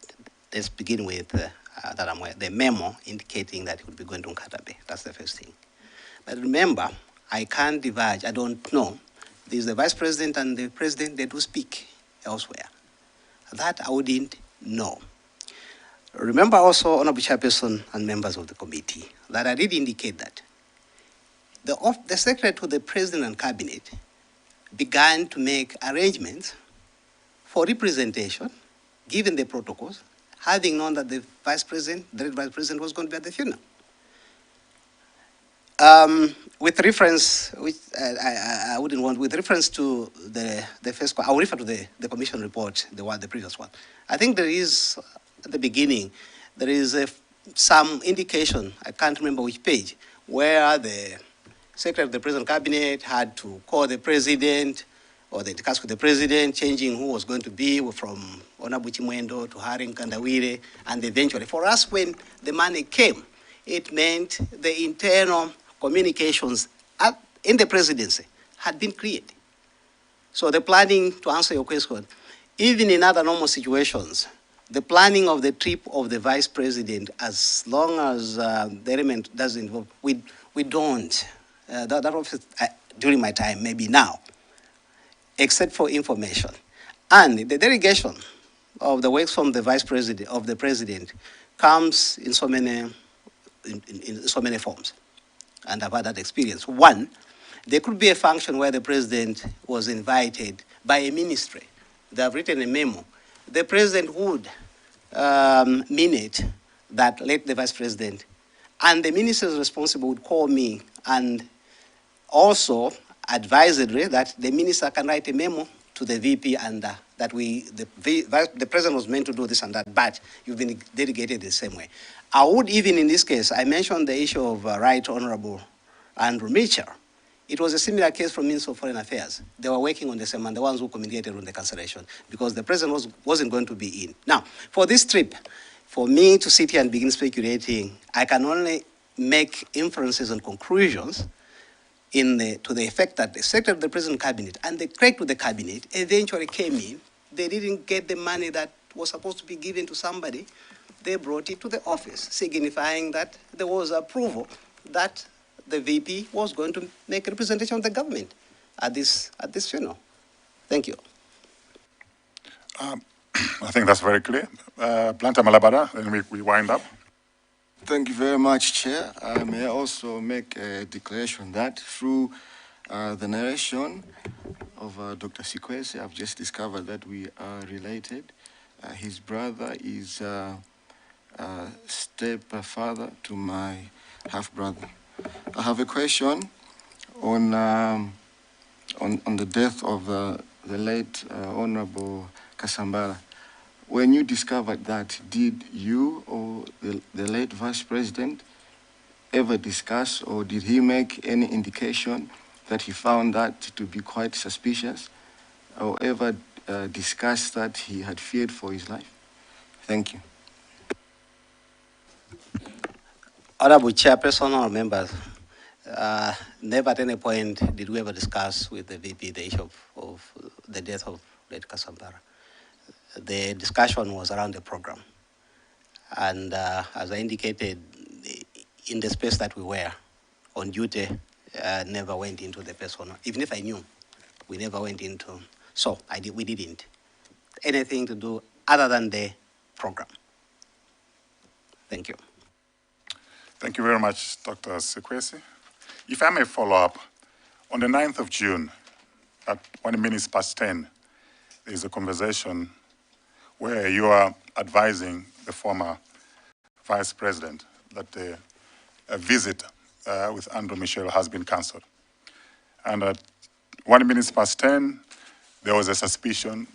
Let's begin with that I'm aware. The memo indicating that he would be going to Nkatabe. That's the first thing. But remember, I can't diverge. I don't know. There's the Vice President and the President, they do speak elsewhere. That I wouldn't know. Remember also, Honorable Chairperson and members of the committee, that I did indicate that the Secretary to the President and Cabinet began to make arrangements for representation, given the protocols, having known that the Vice President, the Vice President was going to be at the funeral. With reference, which I wouldn't want, with reference to the first, I'll refer to the Commission report, the previous one. I think there is, at the beginning, there is some indication, I can't remember which page, where the Secretary of the President Cabinet had to call the President, or they discussed with the President, changing who was going to be from Honorable Chimwendo to Haring Kandawire, and eventually, for us, when the money came, it meant the internal communications in the presidency had been created. So the planning, to answer your question, even in other normal situations, the planning of the trip of the Vice President, as long as the element doesn't involve, we don't. That was during my time, maybe now, except for information. And the delegation of the works from the Vice President, of the President, comes in so many forms. And I've had that experience. One, there could be a function where the President was invited by a ministry. They have written a memo. The President would minute that, let the Vice President, and the ministers responsible would call me and also advisedly that the minister can write a memo to the VP and that the President was meant to do this and that, but you've been delegated the same way. I would even in this case, I mentioned the issue of Right Honorable Andrew Mitchell. It was a similar case from Minister of Foreign Affairs. They were working on the same, and the ones who communicated on the cancellation, because the President wasn't going to be in. Now, for this trip, for me to sit here and begin speculating, I can only make inferences and conclusions to the effect that the Secretary of the President Cabinet and the clerk to the Cabinet eventually came in. They didn't get the money that was supposed to be given to somebody. They brought it to the office, signifying that there was approval that the VP was going to make a representation of the government at this funeral. Thank you. I think that's very clear. Planta Malabada, then we wind up. Thank you very much, Chair. May I also make a declaration that through the narration of Dr. Sikwese, I've just discovered that we are related. His brother is stepfather to my half-brother. I have a question on the death of the late Honorable Kasambara. When you discovered that, did you or the late Vice President ever discuss, or did he make any indication that he found that to be quite suspicious, or ever discussed that he had feared for his life? Thank you. Honorable Chairperson, honorable members, never at any point did we ever discuss with the VP the issue of the death of late Kasambara. The discussion was around the program. And as I indicated, in the space that we were on duty, never went into the personal. Even if I knew, we never went into. So we didn't. Anything to do other than the program. Thank you. Thank you very much, Dr. Sikwese. If I may follow up, on the 9th of June, at 10:20, there is a conversation where you are advising the former Vice President that a visit with Andrew Michel has been cancelled. And at 10:01, there was a suspicion.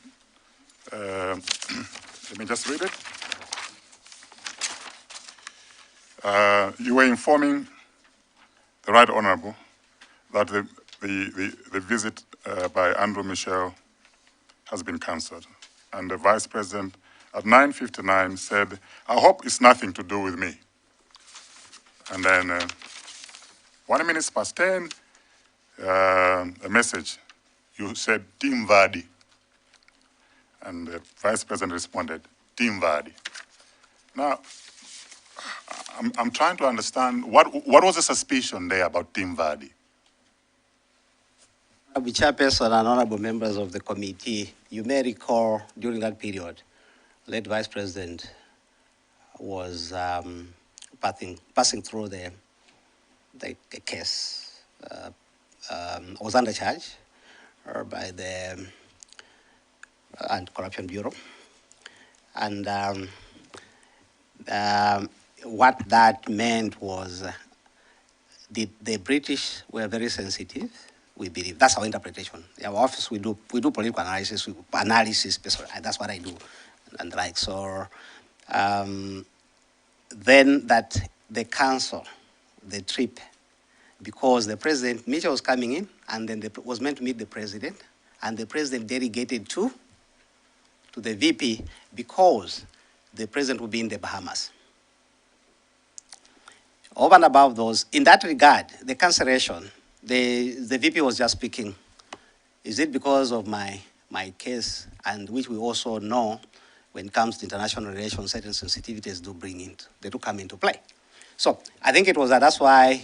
Let me just read it. You were informing the Right Honourable that the visit by Andrew Michel has been cancelled. And the Vice President at 9:59 said, I hope it's nothing to do with me. And then 10:01, a message, you said, Team Vadi. And the Vice President responded, Team Vadi. Now, I'm trying to understand, what was the suspicion there about Team Vadi? Honorable Chairperson and honorable members of the committee, you may recall during that period, late Vice President was passing through the case, was under charge by the Anti-Corruption Bureau. And what that meant was the British were very sensitive, we believe. That's our interpretation. In our office, we do political analysis, that's what I do, and like. So then that they cancel the trip because the President, Mitchell was coming in, and then was meant to meet the President, and the President delegated to the VP because the President would be in the Bahamas. Over and above those, in that regard, the cancellation, the VP was just speaking, is it because of my case, and which we also know when it comes to international relations, certain sensitivities they do come into play. So I think it was that's why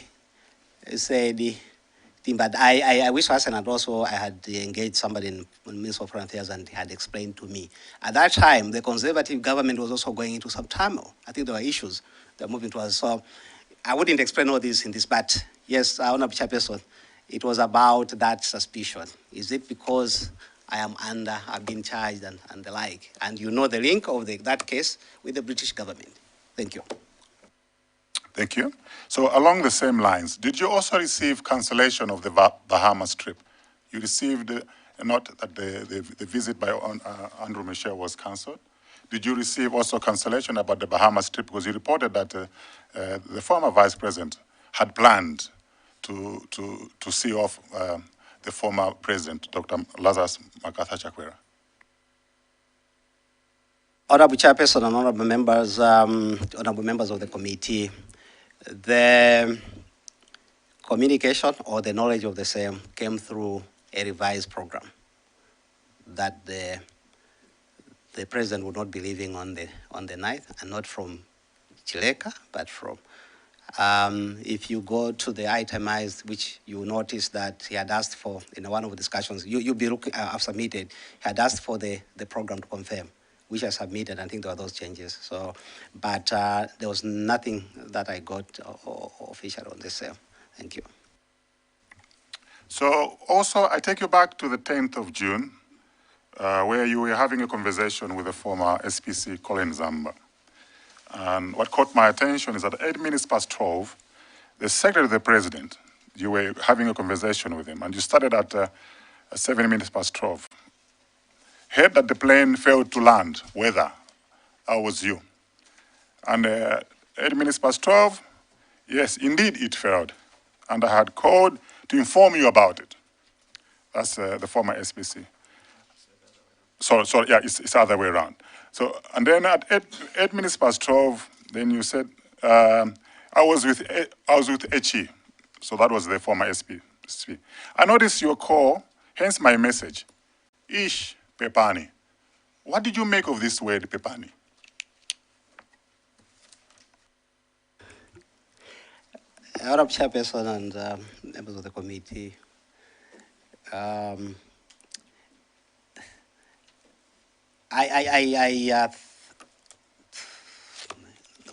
I said, but I wish and also I had engaged somebody in Ministry of Foreign Affairs and he had explained to me. At that time, the Conservative government was also going into some turmoil. I think there were issues that were moving towards. So I wouldn't explain all this in this, but yes, Honorable Chairperson, it was about that suspicion. Is it because I've been charged and the like? And you know the link of that case with the British government. Thank you. Thank you. So along the same lines, did you also receive cancellation of the Bahamas trip? You received a note that the visit by Andrew Michel was cancelled. Did you receive also cancellation about the Bahamas trip? Because you reported that the former Vice President had planned to see off the former President, Dr. Lazarus Macarthur Chakwera. Honorable Chairperson and honorable members of the committee, the communication or the knowledge of the same came through a revised program that the President would not be leaving on the 9th, and not from Chileka, but from If you go to the itemized, which you notice that he had asked for in one of the discussions, you'll be looking, I've submitted, he had asked for the program to confirm, which I submitted. I think there were those changes. So, but there was nothing that I got official on this. Thank you. So also, I take you back to the 10th of June, where you were having a conversation with the former SPC, Colin Zamba. And what caught my attention is that at 12:08, the Secretary of the President, you were having a conversation with him, and you started at 12:07. Heard that the plane failed to land. Whether I was you. And 12:08, yes, indeed it failed. And I had called to inform you about it. That's the former SPC. Sorry, yeah, it's the other way around. So, and then at 12:08, then you said, I was with HE. So that was the former SP. I noticed your call, hence my message. Ish Pepani. What did you make of this word, Pepani? Honorable Chairperson and members of the committee,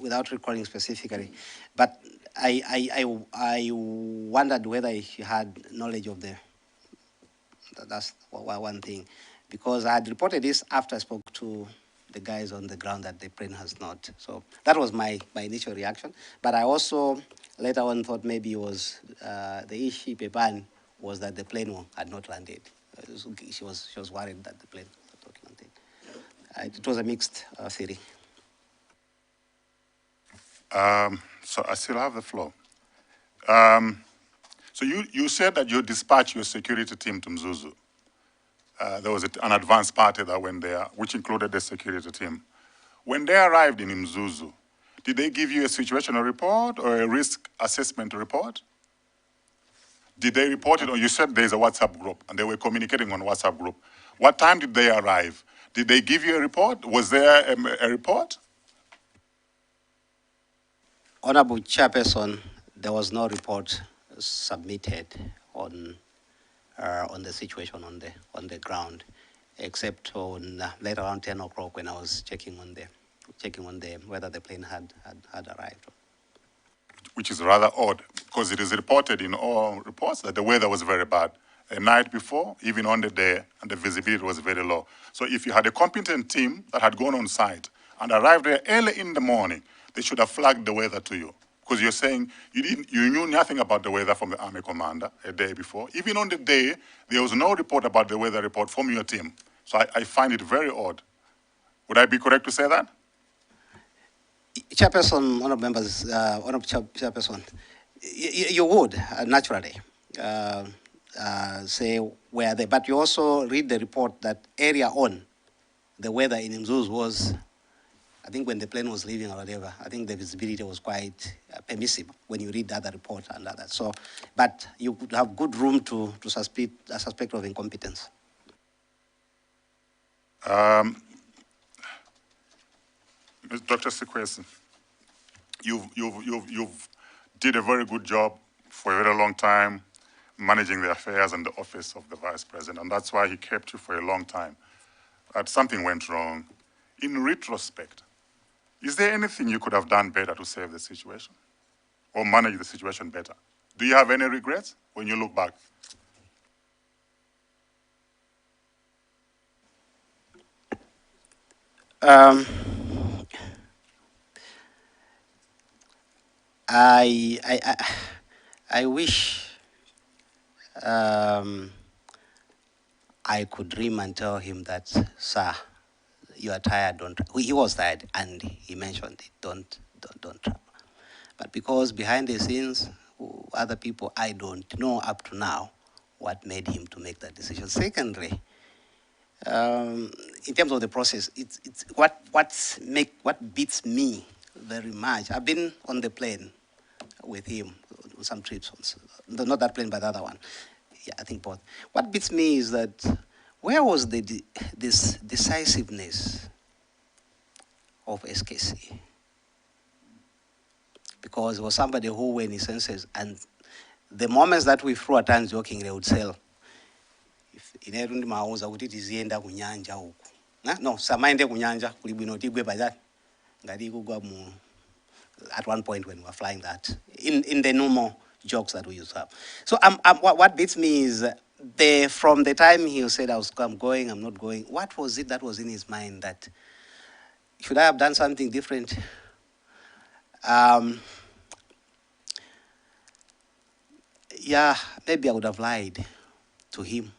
without recalling specifically, but I wondered whether he had knowledge of that's one thing, because I had reported this after I spoke to the guys on the ground that the plane has not. So that was my initial reaction. But I also later on thought maybe it was the issue Pepan was that the plane had not landed. She was worried that the plane had not landed. It was a mixed feeling. So I still have the floor. So you said that you dispatched your security team to Mzuzu. There was an advance party that went there, which included the security team. When they arrived in Mzuzu, did they give you a situational report or a risk assessment report? Did they report it, or you said there's a WhatsApp group, and they were communicating on WhatsApp group. What time did they arrive? Did they give you a report? Was there a report? Honorable Chairperson, there was no report submitted on the situation on the ground, except on later around 10 o'clock when I was checking on whether the plane had arrived. Which is rather odd, because it is reported in all reports that the weather was very bad. The night before, even on the day, and the visibility was very low. So if you had a competent team that had gone on site and arrived there early in the morning, they should have flagged the weather to you. Because you're saying you knew nothing about the weather from the Army commander a day before. Even on the day, there was no report about the weather report from your team. So I find it very odd. Would I be correct to say that? Chairperson, honorable members, honorable Chairperson, you would naturally say where they, but you also read the report that area on the weather in Mzuzu was, I think when the plane was leaving or whatever, I think the visibility was quite permissive when you read the other report and that. So, but you could have good room to suspect of incompetence. Dr. Sikwese, you've did a very good job for a very long time managing the affairs and the office of the Vice President, and that's why he kept you for a long time. But something went wrong. In retrospect, is there anything you could have done better to save the situation or manage the situation better? Do you have any regrets when you look back? I wish I could dream and tell him that, sir, you are tired, don't. He was tired, and he mentioned it. Don't travel. But because behind the scenes, other people, I don't know up to now what made him to make that decision. Secondly, in terms of the process, it's what beats me very much. I've been on the plane with him on some trips, not that plane, but the other one. Yeah, I think both. What beats me is that where was this decisiveness of SKC? because he was somebody who were in his senses. And the moments that we threw at times joking, they would sell. Inerundi mauza kuti tizienda kunyanja huku. No, samaende kunyanja kulibwino tigwe pajani. Ngadi kugwa mu at one point when we were flying that in the normal jokes that we used to have. So what beats me is from the time he said I'm going, I'm not going, what was it that was in his mind that should I have done something different? Yeah, maybe I would have lied to him.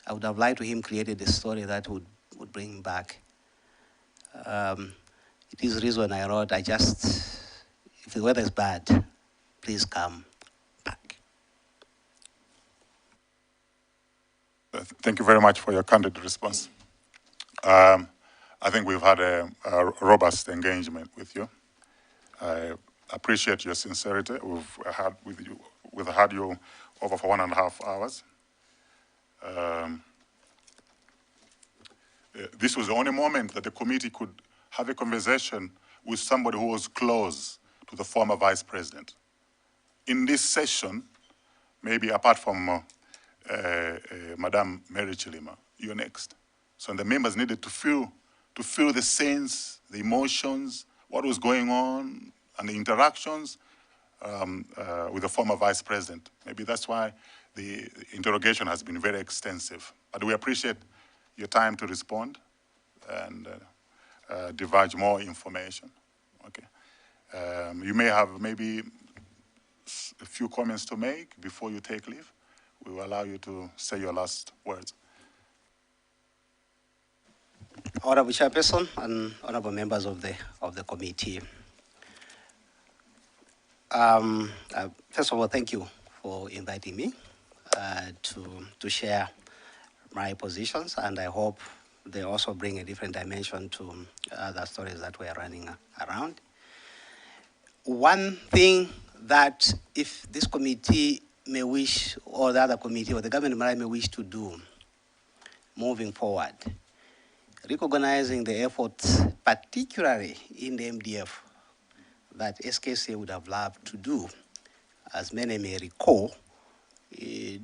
I would have lied to him, created a story that would bring him back. It is the reason I wrote, if the weather is bad, please come back. Thank you very much for your candid response. I think we've had a robust engagement with you. I appreciate your sincerity. We've had you over for 1.5 hours. This was the only moment that the committee could have a conversation with somebody who was close to the former vice president. In this session, maybe apart from Madam Mary Chilima, you're next. So the members needed to feel the sense, the emotions, what was going on, and the interactions with the former vice president. Maybe that's why the interrogation has been very extensive. But we appreciate your time to respond and divulge more information. Okay. You may have maybe a few comments to make before you take leave. We will allow you to say your last words. Honorable Chairperson and honorable members of the committee. First of all, thank you for inviting me to share my positions, and I hope they also bring a different dimension to the stories that we are running around. One thing that if this committee may wish, or the other committee, or the government of Malawi may wish to do moving forward, recognizing the efforts, particularly in the MDF, that SKC would have loved to do. As many may recall,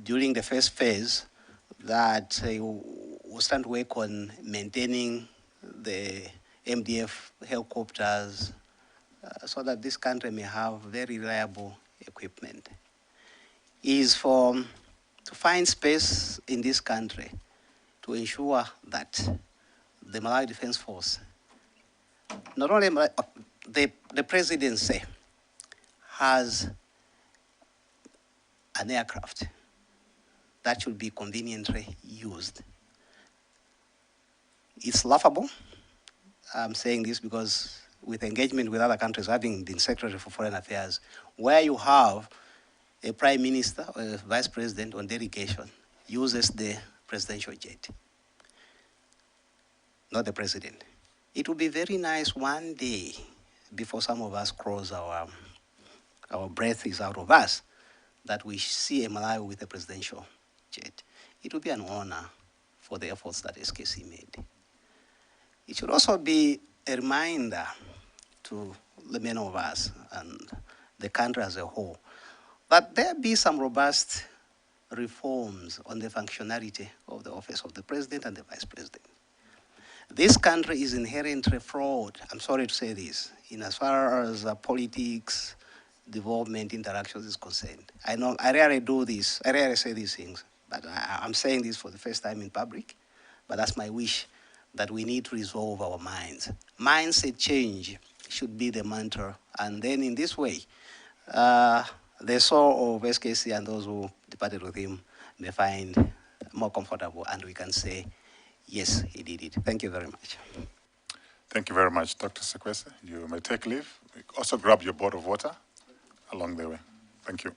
during the first phase, that was starting to work on maintaining the MDF helicopters so that this country may have very reliable equipment, is to find space in this country to ensure that the Malawi Defense Force, not only the presidency, has an aircraft that should be conveniently used. It's laughable. I'm saying this because with engagement with other countries, having been Secretary for Foreign Affairs, where you have a prime minister or a vice president on delegation uses the presidential jet, not the president. It would be very nice one day, before some of us cross our breath is out of us, that we see a Malawi with a presidential jet. It would be an honor for the efforts that SKC made. It should also be a reminder to the many of us and the country as a whole that there be some robust reforms on the functionality of the office of the president and the vice president. This country is inherently flawed, I'm sorry to say this, in as far as politics, development, interactions is concerned. I know I rarely do this, I rarely say these things, but I'm saying this for the first time in public, but that's my wish, that we need to resolve our minds. Mindset change should be the mantra, and then in this way, the soul of SKC and those who departed with him may find more comfortable, and we can say, yes, he did it. Thank you very much. Thank you very much, Dr. Sikwese. You may take leave. Also grab your bottle of water along the way. Thank you.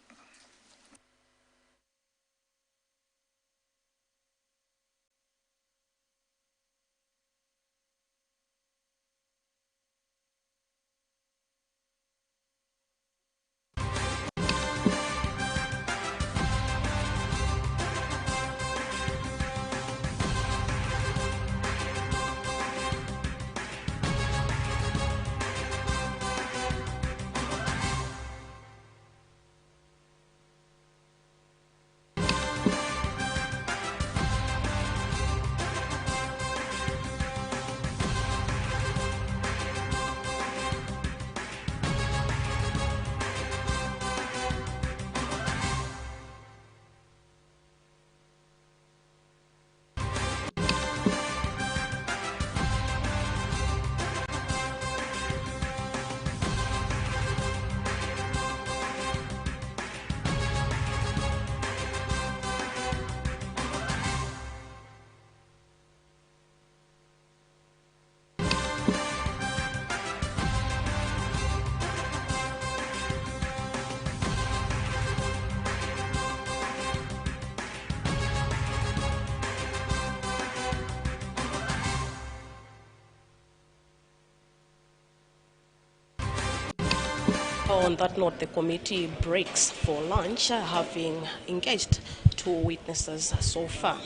On that note, the committee breaks for lunch, having engaged 2 witnesses so far.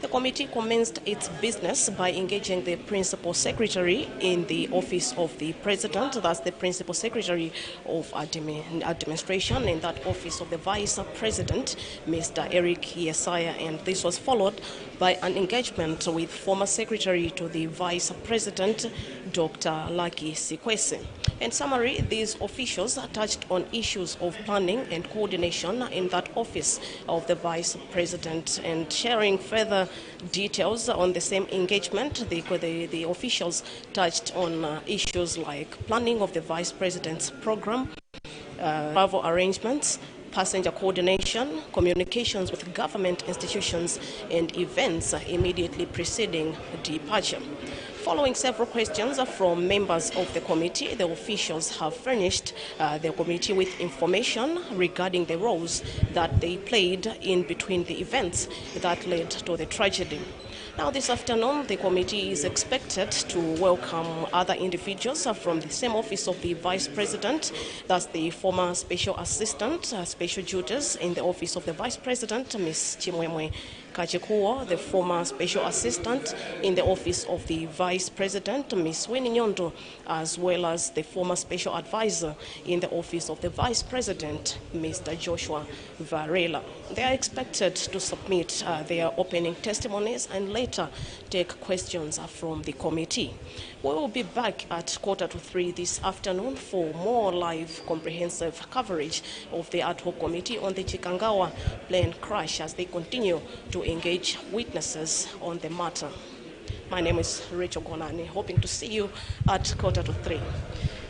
The committee commenced its business by engaging the Principal Secretary in the Office of the President, that's the Principal Secretary of Administration, in that Office of the Vice President, Mr. Eric Yesaya, and this was followed by an engagement with former Secretary to the Vice President, Dr. Luckie Sikwese. In summary, these officials touched on issues of planning and coordination in that office of the Vice President, and sharing further details on the same engagement, the officials touched on issues like planning of the Vice President's program, travel arrangements, passenger coordination, communications with government institutions, and events immediately preceding departure. Following several questions from members of the committee, the officials have furnished the committee with information regarding the roles that they played in between the events that led to the tragedy. Now, this afternoon, the committee is expected to welcome other individuals from the same office of the Vice President. That's the former Special Assistant, Special Duties in the office of the Vice President, Ms. Chimwemwe Kachikuwa, the former Special Assistant in the office of the Vice President, Ms. Winnie Nyondo, as well as the former Special Advisor in the office of the Vice President, Mr. Joshua Varela. They are expected to submit their opening testimonies and later take questions from the committee. We will be back at 2:45 this afternoon for more live comprehensive coverage of the ad hoc committee on the Chikangawa plane crash as they continue to engage witnesses on the matter. My name is Rachel Gonani, hoping to see you at 2:45.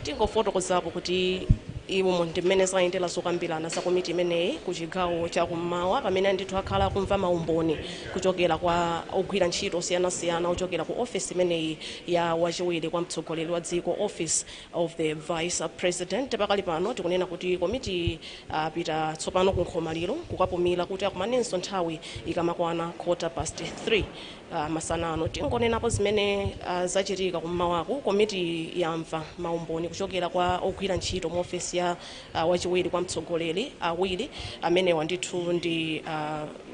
Tingofotokozapo kuti iwo ndimene zayendera zokambirana za komiti imeneyi ku chigawo chakummawa pamene ndithu akhala kumva maumboni kuchokera kwa ogwira ntchito osiyanasiyana ochokera ku ofisi imeneyi ya wachiwiri kwa mtsogoleri wa dziko, Office of the Vice President. Pakali pano tikunena kuti komiti apita tsopano ku nkhomaliro kukapumira kuti akumanenso nthawi ikamakwana 3:15 masanano. Tingonenapo zimene zachitika kummawaku, komiti yamva maumboni kuchokera kwa ogwira ntchito mu ofisi ya wachiwiri kwa mtsogoleri awiri amene wandithu ndi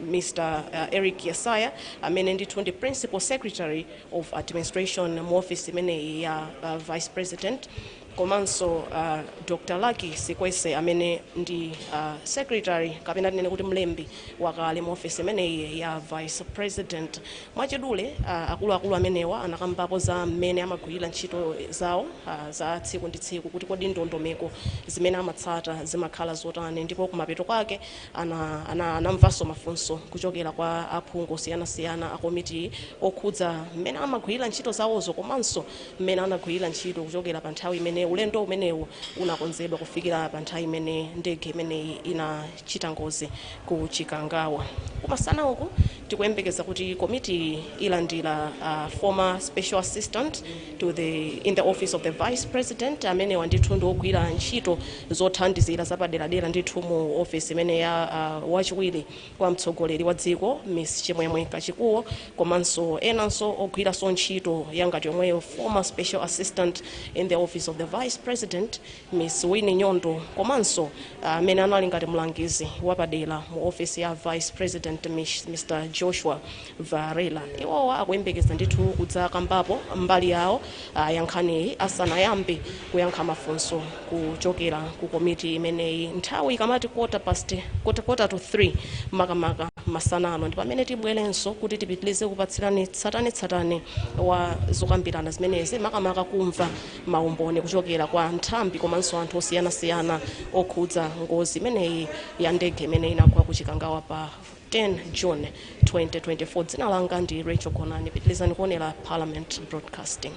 Mr. Eric Yesaya amene ndithu ndi Principal Secretary of Administration mu office imeneyi ya Vice President, komanso Dr. Luckie Sikwese amene ndi Secretary kapena tinene kuti mlembi wakale mu office imeneyi ya Vice President. Mwachidule akuluakulu amenewa anakambapo za mmene amagwirira ntchito zawo za tsiku ndi tsiku kuti kodi ndondomeko zimene amatsata zimakhala zotani, ndipo kumapeto kwake anamvanso mafunso kuchokera kwa aphungu osiyanasiyana a komiti okhudza mmene amagwirira ntchito zawozo komanso mmene anagwirira ntchito kuchokera pa nthawi imene ulendo umenewu unakonzedwa kufikira pa nthawi imene ndege imeneyi inachita ngozi ku Chikangawa. Kumasana uku tikuyembekeza kuti komiti ilandira former Special Assistant in the Office of the Vice President amene wandithu ndi ogwira ntchito zothandizira zapaderadera ndithu mu office imene ya wachiwiri kwa mtsogoleri wa dziko, Ms. Chimwemwe Kachikuwa, komanso enanso ogwiranso ntchito yangati yomweyo former Special Assistant in the Office of the Vice President, Ms. Winnie Nyondo, komanso amene anali ngati mlangizi wapadera mu office ya Vice President, Mr. Joshua Varela. Iwowa akuyembekeza ndithu kudzakambapo mbali yawo yankhaniyi asanayambe kuyankha mafunso kuchokera ku komiti imeneyi. Nthawi ikamati 3:15 makamaka masanano ndi pamene tibwerenso kuti tipitilize kupatsirani tsatanetsatane wa zokambirana zimenezi, makamaka kumva maumboni kuchokera kwa nthambi komanso anthu osiyanasiyana okhudza ngozi imeneyi ya ndege imene inagwa ku Chikangawa pa 10 June 2024. Dzina langa ndi Rachel Gonani, pitilizani kuonera Parliament Broadcasting.